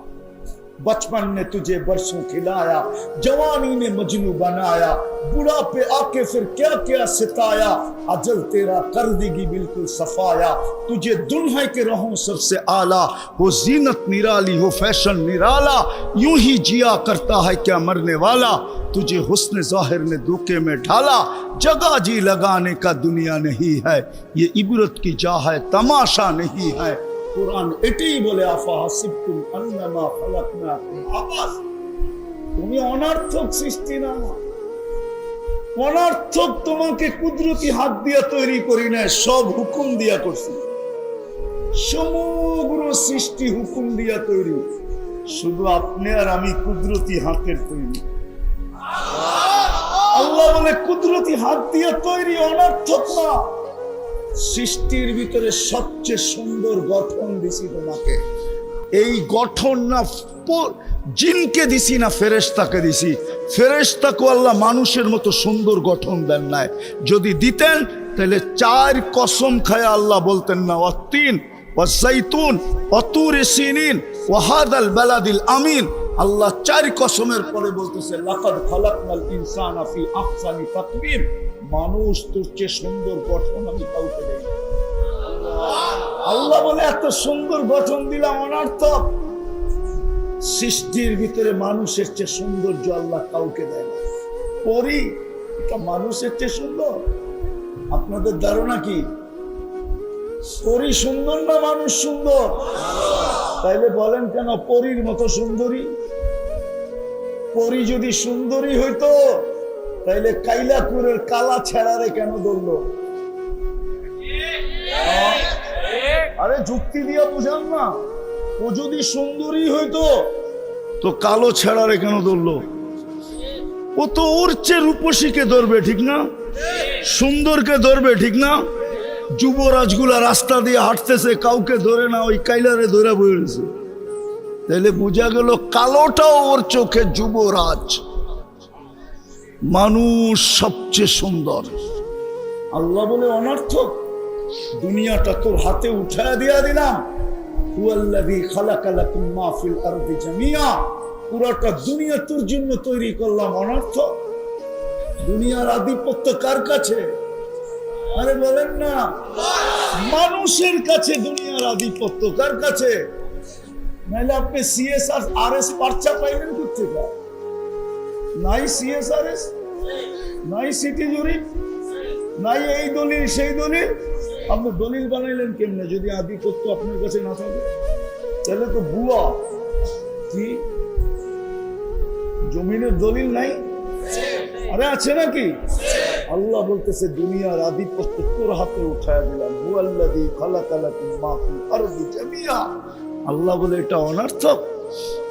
S1: बचपन ने तुझे बरसों खिलाया, जवानी ने मजनू बनाया, बुढ़ापे आके फिर क्या क्या सिताया, अजल तेरा कर देगी बिल्कुल सफाया, तुझे दुल्हन के रहों सबसे आला, हो जीनत निराली हो फैशन निराला, यूं ही जिया करता है क्या मरने वाला, तुझे हुस्न जाहिर ने धोखे में ढाला, जगह जी लगाने का दुनिया नहीं है, ये इबरत की जा है तमाशा नहीं है। कुरान এটাই বলে আফা হাসিবতুম আন্নামা খালাকনাকুম আবাস, তুমি অনর্থক সৃষ্টি না, অনর্থক তোমাকে কুদরতি হাত দিয়ে তৈরি করি না, সব হুকুম দিয়া করছি, সমগ্র সৃষ্টি হুকুম দিয়া তৈরি, শুধু আপনি আর আমি কুদরতি হাতের তৈরি। আল্লাহ বলে কুদরতি হাত দিয়ে তৈরি, অনর্থক না। সৃষ্টির ভিতরে সবচেয়ে সুন্দর গঠন দিছি তোমাকে, এই গঠন না জিনকে দিছি না ফেরেশতাকে দিছি, ফেরেশতাকে আল্লাহ মানুষের মতো সুন্দর গঠন দেন নাই, যদি দিতেন তাহলে 4 কসম খায় আল্লাহ বলতেন না ওয়াতিন ওয়াজাইতুন ওয়াতুরে সিনিন ওয়াহাদাল বালাদিল আমিন, আল্লাহ 4 কসমের পরে বলতেছে লাকাদ খালাকনাল ইনসানা ফি আহসানি তাকওয়িম, মানুষ তোর চেয়ে সুন্দর গঠন আমি কাউকে দেই। আল্লাহ বলে এত সুন্দর গঠন দিলাম অনর্থক, সৃষ্টির ভিতরে মানুষের চেয়ে সৌন্দর্য আল্লাহ কাউকে দেয় না। পরি এটা মানুষের চেয়ে সুন্দর, আপনাদের ধারণা কি পরি সুন্দর না মানুষ সুন্দর? তাইলে বলেন কেন পরীর মতো সুন্দরী? পরি যদি সুন্দরী হইতো তাইলে কাইলাপুরের কালা ছেড়ারে কেন ধরলো? আরে যুক্তি দিয়া বুঝান না, ও যদি সুন্দরী হইতো তো কালো ছেড়ারে কেন ধরলো? ও তো ওর চেয়ে রূপসীকে ধরবে ঠিক না, সুন্দরকে ধরবে ঠিক না। যুবরাজগুলা রাস্তা দিয়ে হাঁটতেছে, কাউকে ধরে না, ওই কাইলারে ধরে বইছে, তাইলে বোঝা গেল কালোটাও ওর চোখে যুবরাজ। মানুষ সবচেয়ে সুন্দর। আল্লাহ বলে অনর্থক, দুনিয়াটা তোর হাতে উঠায় দিয়া দিলাম, হুয়াল্লাযী খালাকা লাকুম মা ফিল আরদি জামিয়া, পুরোটা দুনিয়া তোর জন্য তৈরি করলাম, অনর্থক। দুনিয়ার আধিপত্য কার কাছে? আরে বলেন না, মানুষের কাছে দুনিয়ার আধিপত্য কার কাছে? নাহলে আপনি CSRS পার্চা পাইলেন কোথেকে? নাই CSRS, নাই সিটি জরিপ, নাই এই দলিল সেই দলিল, আপনি দলিল বানাইলেন কেমনে যদি আধিপত্য আপনার কাছে না থাকে? তাহলে তো বুয়া। কি জমিনের দলিল নাই? আরে আছে নাকি? আল্লাহ বলতেছে দুনিয়ার আধিপত্য তোর হাতে উঠায় দিলাম, হুয়াল্লাযী খালাকা লাকুম মা ফিল আরদি জামিয়া। আল্লাহ বলে এটা অনর্থক,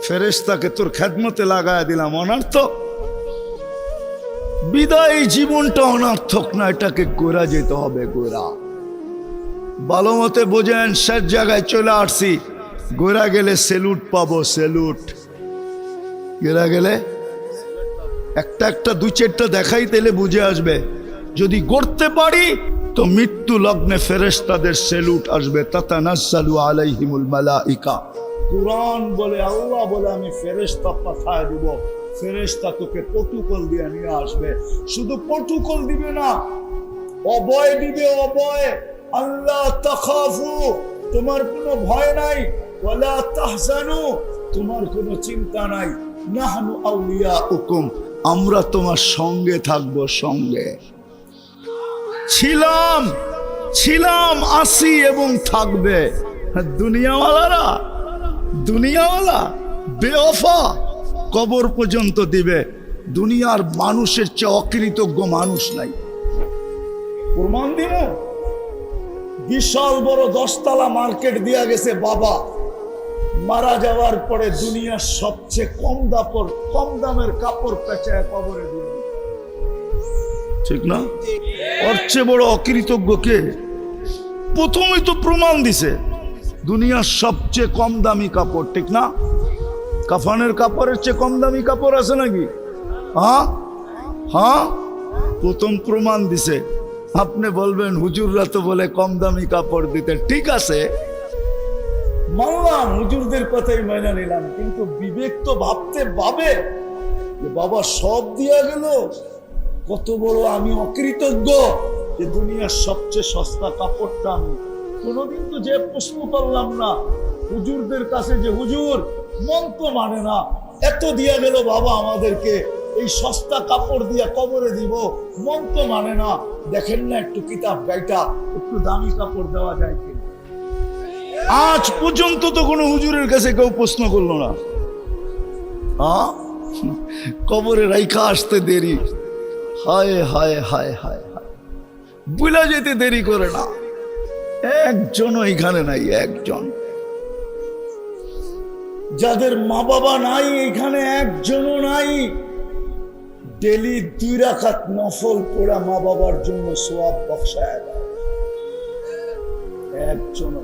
S1: ফেরেশতাকে তোর খেদমতে লাগায় দিলাম, অনর্থক। বিদায় জীবনটা অনর্থক না, এটাকে গোরা যেতে হবে, গোরা। ভালো মতে বোঝেন, শেষ জায়গায় চলে আসছি, গোরা গেলে সেলুট পাবো, সেলুট। গোরা গেলে একটা একটা 2-4টা দেখাই, তাহলে বুঝে আসবে। যদি গড়তে পারি তো মৃত্যু লগ্নে ফেরেশতাদের সেলুট আসবে, তাতানাজ্জালু আলাইহিমুল মালাইকা। কুরআন বলে, আল্লাহ বলে আমি ফেরেশতা পাঠায় দিব, ফেরেশতা তোকে প্রটোকল দিয়ে নিয়ে আসবে। শুধু প্রটোকল দিবে না, অভয় দিবে, অভয়। আল্লাহ তাখাফু, তোমার কোনো ভয় নাই, ওয়ালা তাহজানু, তোমার কোনো চিন্তা নাই, নাহনু আউলিয়াউকুম, আমরা তোমার সঙ্গে থাকবো, সঙ্গে ছিলাম, আসি এবং থাকবে। দুনিয়াওয়ালা বেওফা কবর পর্যন্ত দিবে। দুনিয়ার মানুষের চেয়ে অকৃতজ্ঞ মানুষ নাই। প্রমাণ দিব, বিশাল বড় 10 তলা মার্কেট দিয়া গেছে বাবা, মারা যাওয়ার পরে দুনিয়ার সবচেয়ে কম দামের কাপড় পেঁচায় কবরে দিল, ঠিক না? ওর চেয়ে বড় অকৃতজ্ঞ কে? প্রথমেই তো প্রমাণ দিছে দুনিয়ার সবচেয়ে কম দামি কাপড়, ঠিক না? কাফনের কাপড়ের চেয়ে কম দামি কাপড় আছে নাকি? হ্যাঁ, প্রথম প্রমাণ দিছে। আপনি বলবেন হুজুররা তো বলে কম দামি কাপড় দিতে, ঠিক আছে, মানলাম, হুজুরদের কথাই মাইনা নিলাম, কিন্তু বিবেক তো ভাবতে ভাবে যে বাবা সব দিয়া গেল, কত বড় আমি অকৃতজ্ঞ যে দুনিয়ার সবচেয়ে সস্তা কাপড়টা আমি কোনোদিন তো যে প্রশ্ন করলাম না হুজুরদের কাছে যে হুজুর মন তো মানে না, এত দিয়া গেল বাবা আমাদেরকে, এই সস্তা কাপড় দিয়া কবরে দিব, মন তো মানে না, দেখেন না একটু কিতাব গাইটা একটু দামি কাপড় দেওয়া যায় কি? আজ পর্যন্ত তো কোনো হুজুরের কাছে কেউ প্রশ্ন করলো না। কবরে রাইখা আসতে দেরি, হায় হায় হায় হায় হায়, বুলা যেতে দেরি করে না। একজনও এখানে নাই, একজন। যাদের মা বাবা নাই এখানে একজনও নাই, ডেলি 2 রাকাত নফল পড়া মা বাবার জন্য সওয়াব বখশায় দেয়, একজনও।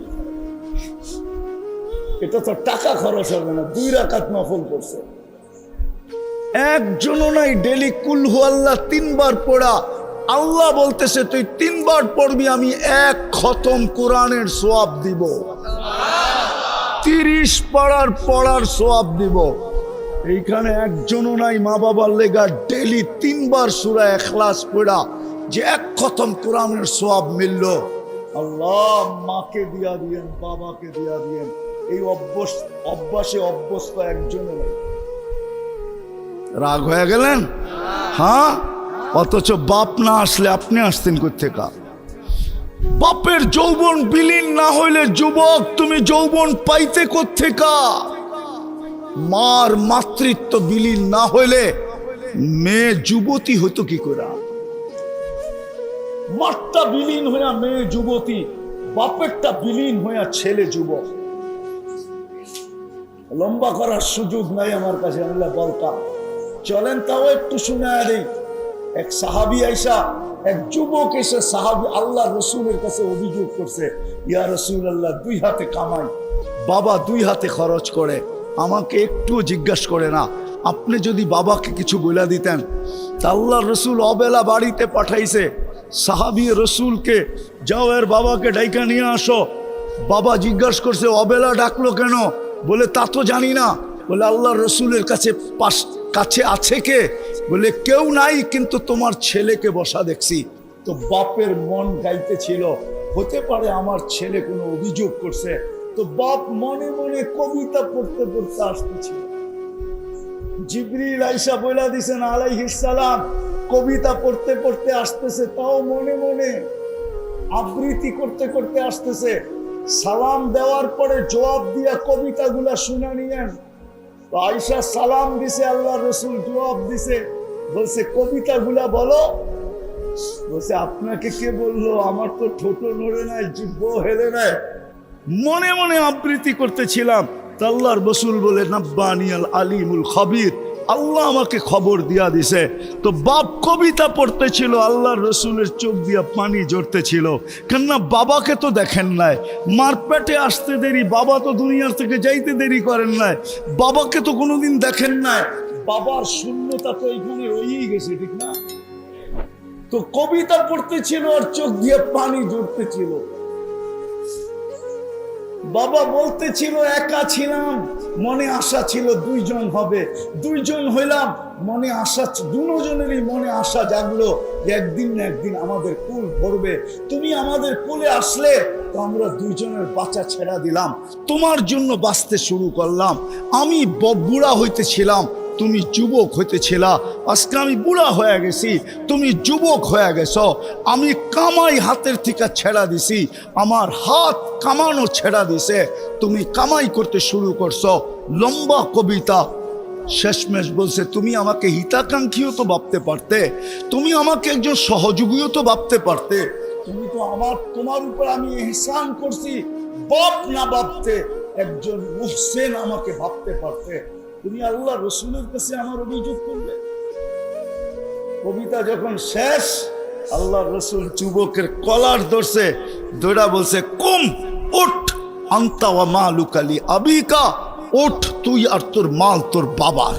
S1: এটা তো টাকা খরচ হবে না, 2 রাকাত নফল পড়ছে, একজনও নাই। ডেলি কুল হু আল্লাহ 3 বার পড়া, আল্লাহ বলতেছে তুই 3 বার পড়বি, আমি 1 খতম কোরআনের সওয়াব দিব, 30 পড়ার সওয়াব দিব। এইখানে একজনও নাই মা বাবার লেগা ডেলি 3 বার সূরা ইখলাস পড়া যে 1 খতম কোরআনের সওয়াব মিলল। আল্লাহ মাকে দিয়া দিয়েন, বাবাকে দিয়া দিয়েন, এই অভ্যাসে অভ্যস্ত একজনও নাই। রাগ হয়ে গেলেন? হ্যাঁ, অথচ বাপ না আসলে আপনি আসতেন কোত্থেকা? বাপের যৌবন বিলীন না হইলে যুবক তুমি যৌবন পাইতে কোত্থেকা? মার মাতৃত্ব বিলীন না হইলে মেয়ে যুবতী হতো কি করে? মারটা বিলীন হইয়া মেয়ে যুবতী, বাপেরটা বিলীন হইয়া ছেলে যুবক। লম্বা করার সুযোগ নাই আমার কাছে, আমি বলতাম চলেন তাও একটু শুনে দেই। এক সাহাবী আইসা, এক যুবক এসে সাহাবী আল্লাহ রসুলের কাছে অভিযোগ করছে, ইয়া রাসূলুল্লাহ 2 হাতে কামাই, বাবা 2 হাতে খরচ করে, আমাকে একটুও জিজ্ঞাসা করে না, আপনি যদি বাবাকে কিছু বলে দিতেন। আল্লাহ রসুল অবেলা বাড়িতে পাঠাইছে, সাহাবী রসুলকে যাও এর বাবাকে ডাইকা নিয়ে আসো। বাবা জিজ্ঞাসা করছে অবেলা ডাকলো কেন? বলে তা তো জানি না। বলে আল্লাহ রসুলের কাছে কাছে আছে কে? বলে কেউ নাই, কিন্তু তোমার ছেলেকে বসা দেখছি। তো বাপের মন গাইতেছিল, হতে পারে আমার ছেলে কোনো অভিযোগ করছে। তো বাপ মনে মনে কবিতা পড়তে পড়তে আসতেছিল। জিবরিল আইসা বইলা দিছেন আলাইহিস সালাম, কবিতা পড়তে পড়তে আসতেছে, তাও মনে মনে আবৃত্তি করতে করতে আসতেছে। সালাম দেওয়ার পরে জবাব দিয়া কবিতাগুলা শুনে নিয়েন। তো আয়েশা সালাম দিছে, আল্লাহ রসুল জবাব দিছে, বলছে কবিতাগুলা বলো। বলছে আপনাকে কে বললো? আমার তো ঠোঁট নড়ে নাই, জিহ্ব হেলে নাই, মনে মনে আবৃত্তি করতেছিলাম। আল্লাহর রসুল বলে নাব্বানিয়াল আলিমুল খবীর, আল্লাহ আমাকে খবর দিয়া দিছে। তো বাপ কবিতা পড়তেছিল, আল্লাহর রসুলের চোখ দিয়া পানি ঝরতেছিল। কেননা বাবাকে তো দেখেন নাই, মার পেটে আসতে দেরি, বাবা তো দুনিয়ার থেকে যাইতে দেরি করেন নাই, বাবাকে তো কোনোদিন দেখেন নাই। বাবার শূন্যতা তো এইখানে রয়েই গেছে, ঠিক না? তো কবিতা পড়তেছিল আর চোখ দিয়ে পানি ঝরতেছিল। বাবা বলতেছিল একা ছিলাম, মনে আশা ছিল 2 জন হবে, 2 জন হইলাম, মনে আশা, দুজনেরই মনে আশা জাগলো যে একদিন না একদিন আমাদের কুল ভরবে। তুমি আমাদের কুলে আসলে তো আমরা 2 জনের বাচ্চা ছেড়া দিলাম, তোমার জন্য বাঁচতে শুরু করলাম। আমি বুড়া হইতেছিলাম, তুমি যুবক হইতেছিলা, আজকে আমি বুড়া হয়ে গেছি, তুমি যুবক হয়ে গেছ। আমি কামাই হাতের থেকে ছেড়া দিছি, আমার হাত কামানো ছেড়া দিছে, তুমি কামাই করতে শুরু করছো। লম্বা কবিতা, শেষমেশ বলছে তুমি আমাকে হিতাকাঙ্ক্ষীও তো ভাবতে পারতে, তুমি আমাকে একজন সহযোগীও তো ভাবতে পারতে, তুমি তো তোমার উপর আমি ইহসান করছি, বাপ না ভাবতে একজন মুহসিন আমাকে ভাবতে পারতে, তুমি আল্লাহ রসুলের কাছে আমার অভিযোগ করলে। কবিতা যখন শেষ, আল্লাহ রসুল যুবকের কলার ধরছে, দৌড়া বলছে কুম উঠ, আন্তা ওয়া মালুকা লি আবিকা, উঠ তুই আর তোর মাল তোর বাবার।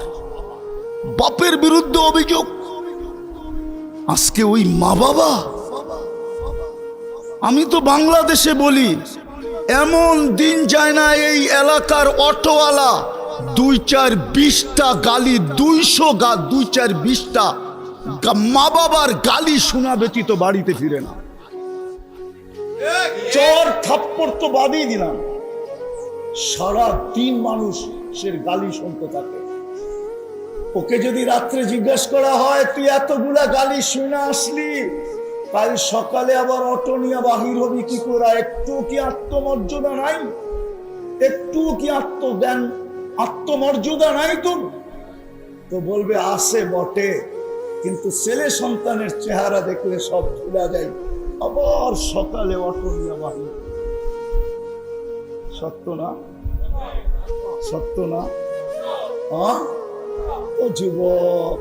S1: বাপের বিরুদ্ধে অভিযোগ। আজকে ওই মা বাবা, আমি তো বাংলাদেশে বলি এমন দিন যায় না এই এলাকার অটোওয়ালা 2-4-20টা গালি, 2-4-20টা মা বাবার গালি শোনা ব্যতীত বাড়িতে ফিরে না। চর থাপ্পড় তো বাদই দিলাম, সারা দিন মানুষের গালি শুনতে থাকে। ওকে যদি রাত্রে জিজ্ঞাসা করা হয় তুই এতগুলা গালি শুনে আসলি, কাল সকালে আবার অটো নিয়ে বাহির হবি কি করে? একটু কি আত্মমর্যাদা নাই? একটু কি আত্মজ্ঞান, আত্মমর্যাদা নাই তোর? তো বলবে আছে বটে, কিন্তু ছেলে সন্তানের চেহারা দেখলে সব ভুলা যায়, আবার সকালে অটো নিয়ে বাহির। সত্য না? সত্য না? ও যুবক,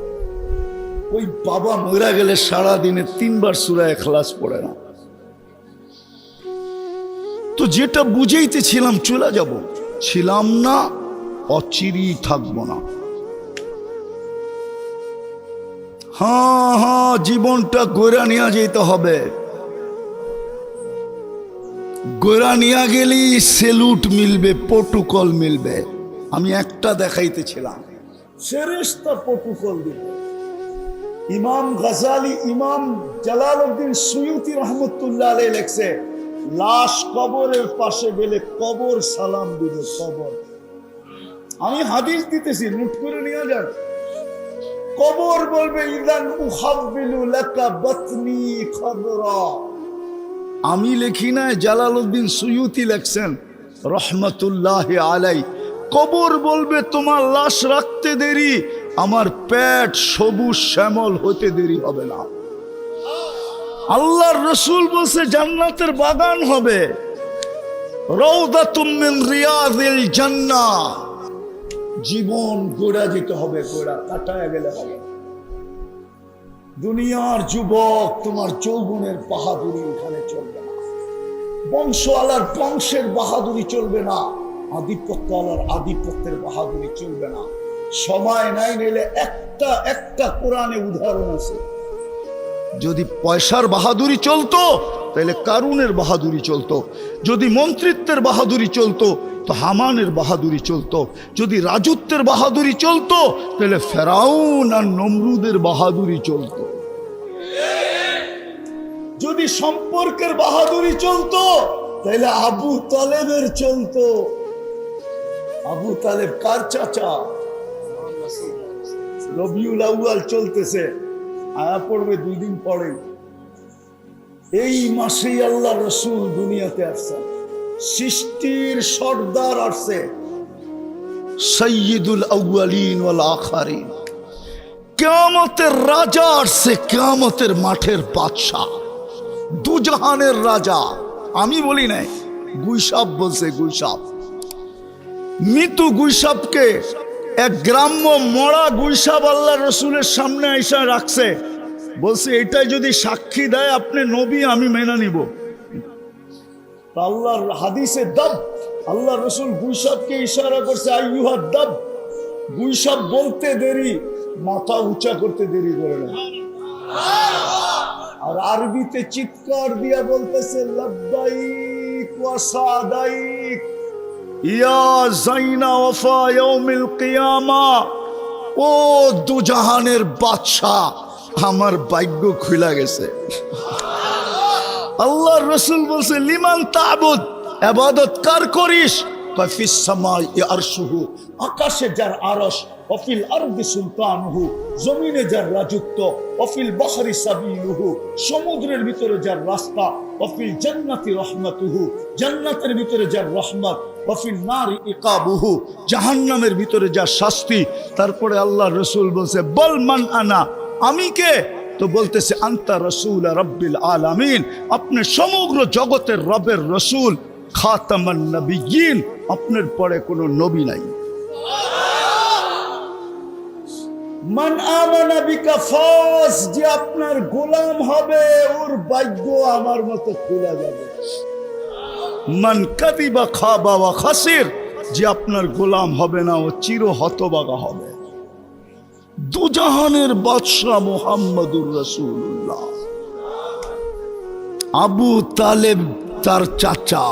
S1: ওই বাবা মরা গেলে সারা দিনে 3 বার সূরা ইখলাস পড়ে না। তো যেটা বুঝাইতেছিলাম চলে যাব, ছিলাম না, অচিরেই থাকবো না। হ্যাঁ, জীবনটা গোরা নিয়ে যেতে হবে। গোরা নিয়ে গেলেই সেলুট মিলবে, প্রোটোকল মিলবে। আমি একটা দেখাইতেছিলাম, ফেরেশতা প্রোটোকল দিবে। ইমাম গাজালি, ইমাম জালালউদ্দিন সুয়ুতি রহমতুল্লাহ আলাইহি লেখছে, লাশ কবরের পাশে গেলে কবর সালাম দিবে। কবর, আমি হাদিস দিতেছি, নোট করে নিয়ে যান। কবর বলবে ইদান উহাব্বিলু লাকা বাতনি খাবরা। আমি লিখি না, জালালউদ্দিন সুয়ুতি লেখছেন রহমতুল্লাহ আলাই। কবর বলবে তোমার লাশ রাখতে দেরি, আমার পেট সবুজ শ্যামল হতে দেরি হবে না। আল্লাহর রাসূল বলছে জান্নাতের বাগান হবে, রাউদাতুম মিন রিয়াদিল জান্নাহ। জীবন গোড়া যেতে হবে, গোড়া কাটায় গেলে হবে। দুনিয়ার যুবক, তোমার যৌবনের বাহাদুরি ওখানে চলবে না, বংশওয়ালার বংশের বাহাদুরি চলবে না, আধিপত্যওয়ালার আধিপত্যের বাহাদুরি চলবে না। সময় নাই, নিলে একটা কোরআনে উদাহরণ আছে। যদি পয়সার বাহাদুরি চলতো তাহলে কারুনের বাহাদুরি চলতো, যদি মন্ত্রিত্বের বাহাদুরি চলতো তো হামানের বাহাদুরি চলতো, যদি রাজত্বের বাহাদুরি চলতো তাহলে ফেরাউন আর নমরুদের বাহাদুরি চলতো, যদি সম্পর্কের বাহাদুরি চলতো তাহলে আবু তালেবের চলতো। আবু তালেব কার চাচা? রবিউল আউয়াল চলতেছে, আয়া পড়বে 2 দিন পরে। এই মাসেই আল্লাহ রাসূল দুনিয়াতে আসছেন, সৃষ্টির সর্দার আসছে, সাইয়্যিদুল আউয়ালিন ওয়াল আখিরিন। কিয়ামতের রাজা আসছে, কিয়ামতের মাঠের বাদশা, দুজাহানের রাজা। আমি বলি নাই, গুইসাপ বলছে, গুইসাপ। মৃত্যু গুইসাপকে এক গ্রাম্য মরা গুইসাপ আল্লাহ রসুলের সামনে এসে রাখছে, বলছে এটাই যদি সাক্ষী দেয় আপনি নবী, আমি মেনে নিব। আল্লাহর হাদিসে দাব, আল্লাহ রসুল গুইসাপকে ইশারা করছে, আইয়ুহা দাব। গুইসাপ বলতে দেরি, মাথা উঁচা করতে দেরি করে না। আর আরবিতে চিৎকার দিয়া বলতেছে, লাব্বাইক ওয়া সাদাইক ইয়া যাইনা ওয়াফা ইয়াউমিল কিয়ামা। ও দুজাহানের বাদশা, আমার ভাগ্য খুলে গেছে। আল্লাহর রাসূল বলছে, লিমান তা'বুদ, ইবাদত কার করিস? ফিস সামাই আরশুহু, আকাশে যার আরশ, ওয়াফিল আরদি সুলতানুহু, জমিনে যার রাজত্ব, ওয়াফিল বাহরি সাবিলুহু, সমুদ্রের ভিতরে যার রাস্তা, ওয়াফিল জান্নাতি রাহমাতুহু, জান্নাতের ভিতরে যার রহমত, ওয়াফিল নারি ইকাবুহু, জাহান্নামের ভিতরে যার শাস্তি। তারপরে আল্লাহর রাসূল বলছে, বল মান আনা, আমি কে? তো বলতেছে, আনতা রাসূল রাব্বিল আলামিন, আপনি সমগ্র জগতের রবের রাসূল, খাতামান নবিয়্যিন, আপনার পরে কোনো নবী নাই। মান আমানা বিকা ফাস, যে আপনার গোলাম হবে ওর ভাগ্য আমার মতো খুলে যাবে। মান কাযিবা খাবা ওয়া খাসির, যে আপনার গোলাম হবে না ও চির হতভাগা হবে। দুজাহানের বাদশা মুহাম্মদুর রাসূলুল্লাহ। আবু তালেব তার চাচা,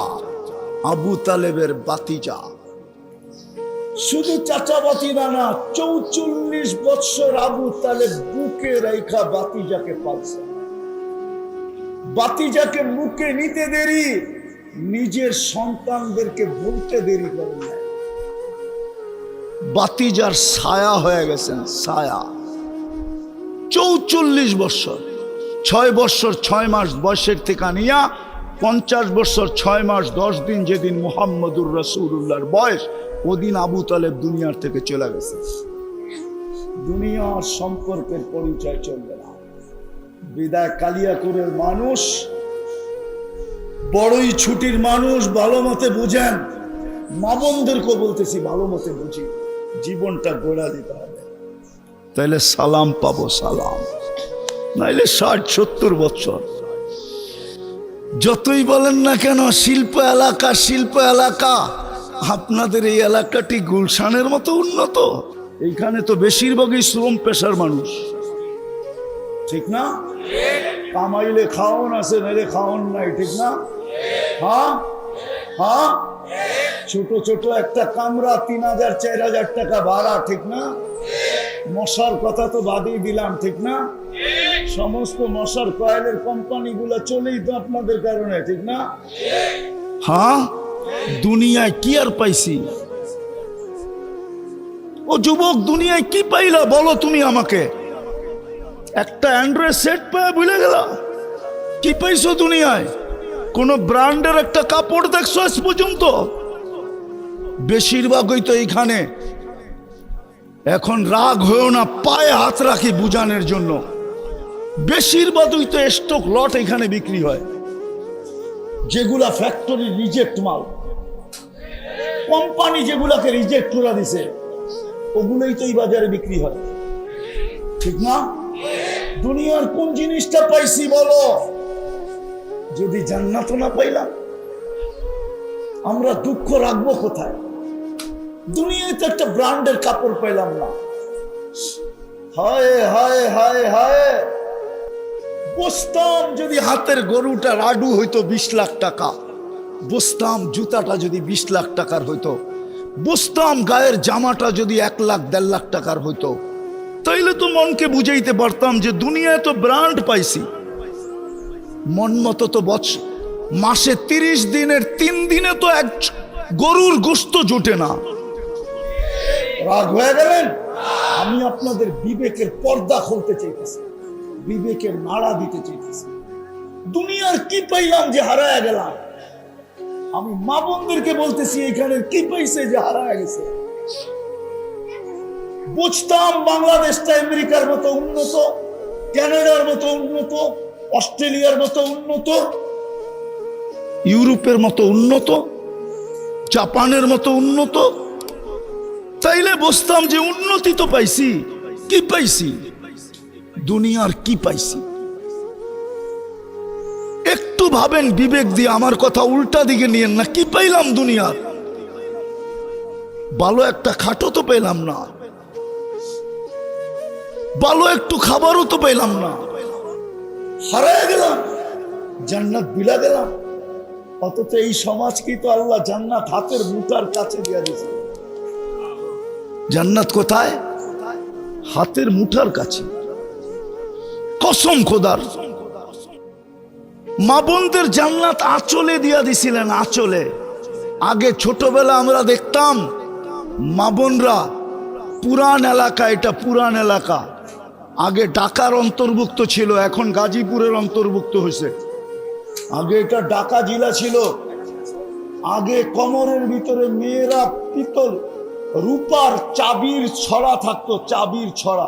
S1: আবু তালেবের বাতিজা, শুধু চাচা বাতিজা না, 44 বছর আবু তালেব বুকে রেখা বাতিজাকে পালছে। বাতিজাকে মুখে নিতে দেরি, নিজের সন্তানদেরকে বলতে দেরি করেন না। বাতিজার ছায়া হয়ে গেছেন, ছায়া। 44 বছর, 6 বছর 6 মাস বয়সের থেকে নিয়া 50 বছর 6 মাস 10 দিন যেদিন মুহাম্মদুর রাসূলুল্লাহর বয়স, ওদিন আবু তালেব দুনিয়ার থেকে চলে গেছে। দুনিয়ার সম্পর্কের পরিচয় চলবে না। বিদায় কালিয়াকুরের মানুষ, বড়ই ছুটির মানুষ, ভালো মতে বুঝেন। মা বোনদেরকে বলতেছি, ভালো মতে বুঝি, জীবনটা গোড়া দিতে হবে, তাইলে সালাম পাবো, সালাম। নাইলে 60-70 বছর যতই বলেন না কেন শিল্প এলাকা, শিল্প এলাকা, আপনাদের এই এলাকাটি গুলশানের মতো উন্নত? এইখানে তো বেশিরভাগই শ্রম পেশার মানুষ, ঠিক না? কামাইলে খাওন আছে, মেরে খাওন নাই, ঠিক না? হ্যাঁ হ্যাঁ, ছোট ছোট একটা কামরা 3000-4000 টাকা ভাড়া, ঠিক না? মশার কথা তো বাদই দিলাম, ঠিক না? সমস্ত মশার কয়েলের কোম্পানি গুলা চলেই তো আপনাদের কারণে, ঠিক না? হ্যাঁ, দুনিয়ায় কি আর পাইছি? ও যুবক, দুনিয়ায় কি পাইলা বলো তুমি আমাকে? একটা অ্যান্ড্রয়েড সেট পায় ভুলে গেল? কি পাইছো দুনিয়ায়? কোন ব্র্যান্ডের একটা কাপড় দেখছো আজ পর্যন্ত? বেশিরভাগই তো এইখানে। এখন রাগ হয়েও না, পায়ে হাত রাখি বুঝানোর জন্য। বেশিরভাগই তো স্টক লট এখানে বিক্রি হয়, যেগুলা ফ্যাক্টরি রিজেক্ট মাল, কোম্পানি যেগুলাকে রিজেক্ট করে দিছে, ওগুলোই তো এই বাজারে বিক্রি হয়, ঠিক না? দুনিয়ার কোন জিনিসটা পাইছি বলো? যদি জান্নাত না পাইলাম, আমরা দুঃখ রাখবো কোথায়? দুনিয়ায় তো একটা ব্র্যান্ডের কাপড় পাইলাম না। হায় হায় হায় হায়, বসতাম যদি হাতের গরুটা রাডু হইতো 20 লাখ টাকা, বসতাম জুতাটা যদি 20 লাখ টাকার হইতো, বসতাম গায়ের জামাটা যদি 1 লাখ 1.5 লাখ টাকার হইতো, তাইলে তো মনকে বুঝাইতে পারতাম যে দুনিয়ায় তো ব্র্যান্ড পাইছি। মন মতো তো মাসে 30 দিনের 3 দিনে তো এক গরুর গোশত জোটে না। রাগ হয়ে গেলেন? আমি আপনাদের বিবেকের পর্দা খুলতে চাইতেছি, বিবেকের নাড়া দিতে চাইতেছি। দুনিয়ার কি পাইলাম যে হারায় গেলাম? আমি মা বোনদেরকে বলতেছি, এখানে কি পাইছে যে হারায় গেছে? বুঝতাম বাংলাদেশটা আমেরিকার মতো উন্নত, কানাডার মতো উন্নত, অস্ট্রেলিয়ার মতো উন্নত, ইউরোপের মতো উন্নত, জাপানের মতো উন্নত, তাইলে বুঝতাম যে উন্নতি তো পাইছি। কি পাইছি? দুনিয়ার কি পাইছি? একটু ভাবেন বিবেক দিয়ে, আমার কথা উল্টা দিকে নিয়েন না। কি পাইলাম দুনিয়ার? ভালো একটা খাটও তো পেলাম না, ভালো একটু খাবারও তো পেলাম না, হারায় গেলাম, জান্নাত বিলা গেলাম। অথচ এই সমাজকে তো আল্লাহ জান্নাত হাতের মুঠার কাছে দিয়ে দিয়েছে। জান্নাত কোথায়? হাতের মুঠার কাছে। কসম খোদার, মা বোনদের জান্নাত আঁচলে দিয়া দিছিলেন, আঁচলে। আগে ছোটবেলা আমরা দেখতাম মা বোনরা, পুরান এলাকা, এটা পুরান এলাকা, আগে ঢাকার অন্তর্ভুক্ত ছিল, এখন গাজীপুরের অন্তর্ভুক্ত হয়েছে। আগে এটা ঢাকা জেলা ছিল। আগে কমরের ভিতরে মেয়েরা পিতল রূপার চাবির ছড়া থাকতো, চাবির ছড়া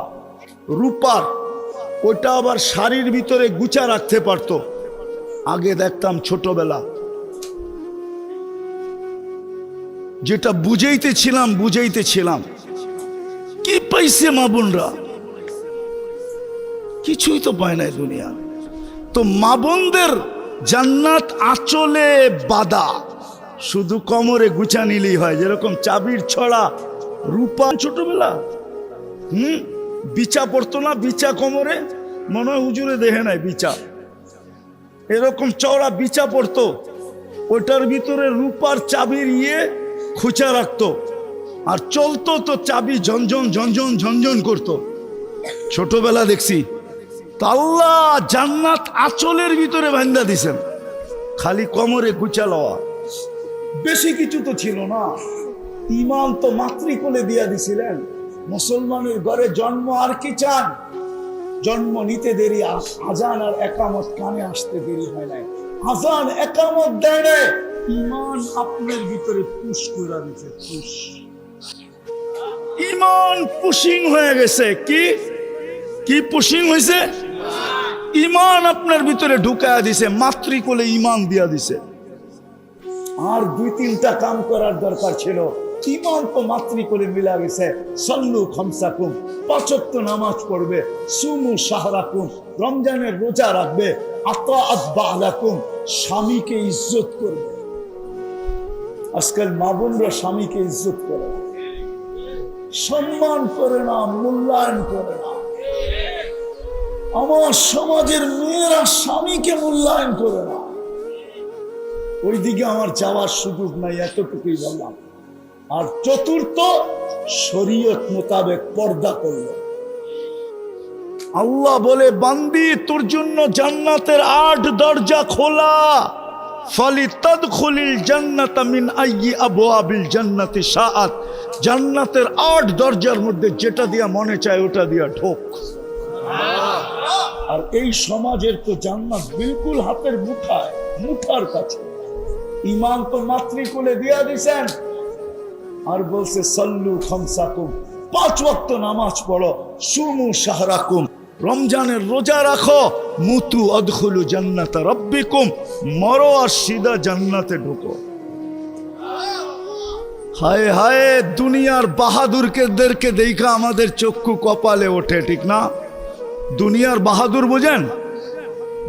S1: রূপার, ওটা আবার শাড়ির ভিতরে গুছা রাখতে পারতো। আগে দেখতাম ছোটবেলা, যেটা বুঝাইতেছিলাম। কি পাইছে মা বোনরা? কিছুই তো পায় নাই দুনিয়া। তো মা বোনদের জান্নাত আঁচলে বাঁধা, শুধু কোমরে গুছা নিলেই হয়। যেরকম চাবির ছড়া রূপা, ছোটবেলা বিচা পড়তো না, বিচা কোমরে, মনে হয় হুজুরে দেখে নাই বিচা, এরকম চওড়া বিচা পড়তো। ওটার ভিতরে রূপার চাবির খুঁচা রাখতো, আর চলতো তো চাবি ঝনঝন ঝনঝন ঝনঝন করতো। ছোটবেলা দেখছি। তা আল্লাহ জান্নাত আঁচলের ভিতরে বান্ধা দিছেন, খালি কোমরে গুছা লওয়া, বেশি কিছু তো ছিল না। ইমান তো মাতৃকোলে দিয়া দিছিলেন। মুসলমানের ঘরে জন্ম, আর কি চান? জন্ম নিতে দেরি, আজান আর একামত কানে আসতে দেরি হয় নাই। আজান একামত দেয় না, ইমান আপনার ভিতরে পুশ করে দিছে। পুশ, ইমান পুশিং হয়ে গেছে। কি কি পুশিং হয়েছে? ইমান আপনার ভিতরে ঢুকায়া দিছে, মাতৃকোলে ইমান দিয়া দিছে। আর 2-3টা কাম করার দরকার ছিল। ইমান তো মাতৃকোলে মিলা গেছে। সল্লু খামসাকুম, 5 ওয়াক্ত নামাজ পড়বে। সুমু শাহরাকুম, রমজানের রোজা রাখবে। আতাআত বালাকুম, স্বামীকে ইজ্জত করবে। আজকাল মা বোনরা স্বামীকে ইজ্জত করে না, সম্মান করে না, মূল্যায়ন করে না। আমার সমাজের মেয়েরা স্বামীকে মূল্যায়ন করে না। ওইদিকে আমার যাওয়ার সুযোগ নাই, এতটুকুই বললাম। আর চতুর্থ, শরীয়ত মোতাবেক পর্দা করল। আল্লাহ বলে, বান্দি তোর জন্য জান্নাতের 8 দরজা খোলা। ফালিতাদখুলিল জান্নাতা মিন আইয়ি আবওয়াবিল জান্নাতি শাআত। জান্নাতের 8 দরজার মধ্যে যেটা দিয়া মনে চায় ওটা দিয়া ঢোক। আর এই সমাজের তো জান্নাত বিলকুল হাতের মুঠায়, মুঠার কাছে। ইমান তো মাতৃকুলে দিয়া দিছেন, আর বলছে সল্লু খামসাকুম, 5 ওয়াক্ত নামাজ পড়ো। সুমু শাহরাকুম, রমজানের রোজা রাখো। মুতু আদখুলু জান্নাতা রাব্বিকুম, মরো আর সিধা জান্নাতে ঢুকো। হায় হায়, দুনিয়ার বাহাদুরদেরকে দেখা আমাদের চক্ষু কপালে ওঠে, ঠিক না? দুনিয়ার বাহাদুর বোঝেন?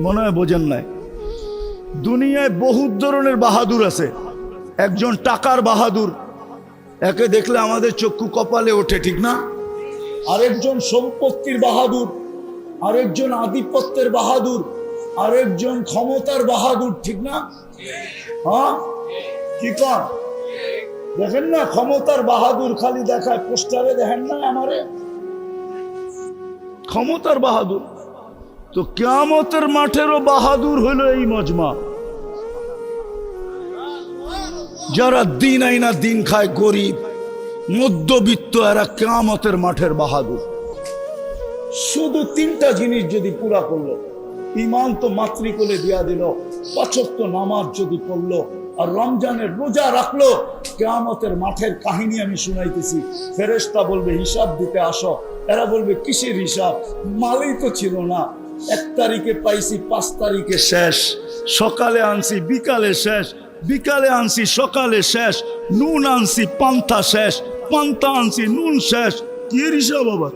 S1: মনে হয় বোঝেন নাই। দুনিয়ায় বহুত ধরনের বাহাদুর আছে। একজন টাকার বাহাদুর, একে দেখলে আমাদের চক্ষু কপালে ওঠে, ঠিক না? আরেকজন সম্পত্তির বাহাদুর, আরেকজন আধিপত্যের বাহাদুর, আরেকজন ক্ষমতার বাহাদুর, ঠিক না? হ্যাঁ, কি কর দেখেন না? ক্ষমতার বাহাদুর খালি দেখায় পোস্টারে, দেখেন না আমারে? ক্ষমতার বাহাদুর তো কিয়ামতের মাঠেরও বাহাদুর হলো এই মজমা। যারা দিন আইনা দিন খায়, গরিব মধ্যবিত্ত, এরা কিয়ামতের মাঠের বাহাদুর। শুধু 3টা জিনিস যদি পুরা করলো, ইমান তো মাতৃকোলে দিয়া দিল, 5 ওয়াক্ত নামাজ যদি পড়লো, আর রমজানের রোজা রাখলো, কিয়ামতের মাঠের কাহিনী আমি শুনাইতেছি। ফেরেশতা বলবে হিসাব দিতে আসো। এরা বলবে কিসের হিসাব? মালই তো ছিল না। 1 তারিখে পাইছি, 5 তারিখে শেষ। সকালে আনছি, বিকালে শেষ। বিকালে আনছি, সকালে শেষ। নুন আনছি, পান্তা শেষ। পান্তা আনছি, নুন শেষ। কি হিসাব আবার?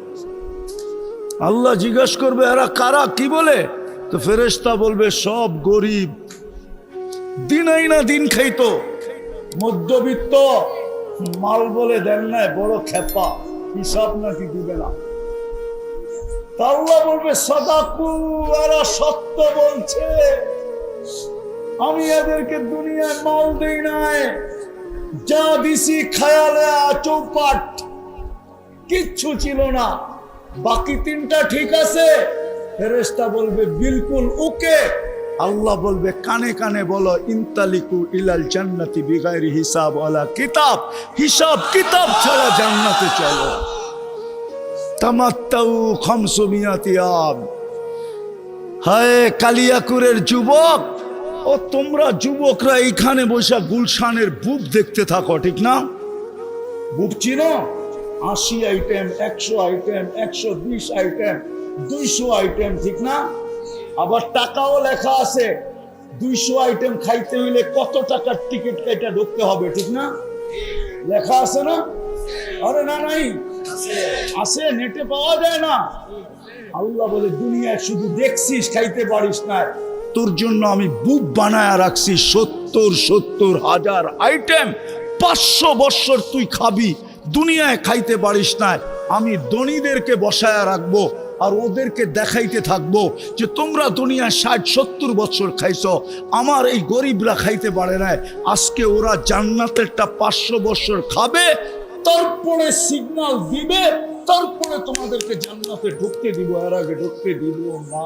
S1: আল্লাহ জিজ্ঞাসা করবে এরা কারা, কি বলে? তো ফেরেশতা বলবে সব গরিব, দিন আইনা দিন খাইতো, মধ্যবিত্ত, মাল বলে দেন নাই, বড় খেপা, হিসাব নাকি দিবে না। আল্লাহ বলবে সাদাকু, এরা সত্য বলছে, আমি এদেরকে দুনিয়ায় মাল দেই নাই, যা দিছি খায়ালে চৌপাট, কিচ্ছু ছিল না। বাকি 3টা ঠিক আছে? ফেরেশতা বলবে বিলকুল ওকে। আল্লাহ বলবে কানে কানে বলো, ইনতালিকু ইলাল জান্নাতি বিগাইরি হিসাব ওয়ালা কিতাব, হিসাব কিতাব ছাড়া জান্নাতে চলো। তামাত্তাউ 500 আম। হায় কালিয়াকুরের যুবক, ও তোমরা যুবকরা এইখানে বসে গুলশানের বুক দেখতে থাকো, ঠিক না? বুক চিনো? 80 আইটেম, 100 আইটেম, 120 আইটেম, 200 আইটেম, ঠিক না? আবার টাকাও লেখা আছে। 200 আইটেম খাইতে হইলে কত টাকার টিকিট কেটে ঢুকতে হবে, ঠিক না? লেখা আছে না? আরে না, নাই আছে, নেটে পাওয়া যায় না। আল্লাহ বলে দুনিয়ায় শুধু দেখছিস, খাইতে পারিস না। তোর জন্য আমি বুক বানায়া রাখছি 70,000 আইটেম। 500 বছর তুই খাবি, দুনিয়ায় খাইতে পারিস না। আমি ধনীদেরকে বসায়া রাখবো, আর ওদেরকে দেখাইতে থাকবো যে তোমরা দুনিয়া 60-70 বছর খাইছো, আমার এই গরিবরা খাইতে পারে না। আজকে ওরা জান্নাতেরটা 500 বছর খাবে, তারপরে সিগন্যাল দিবে, তারপরে তোমাদেরকে জান্নাতে ঢুকতে দিব, এর আগে ঢুকতে দিব না।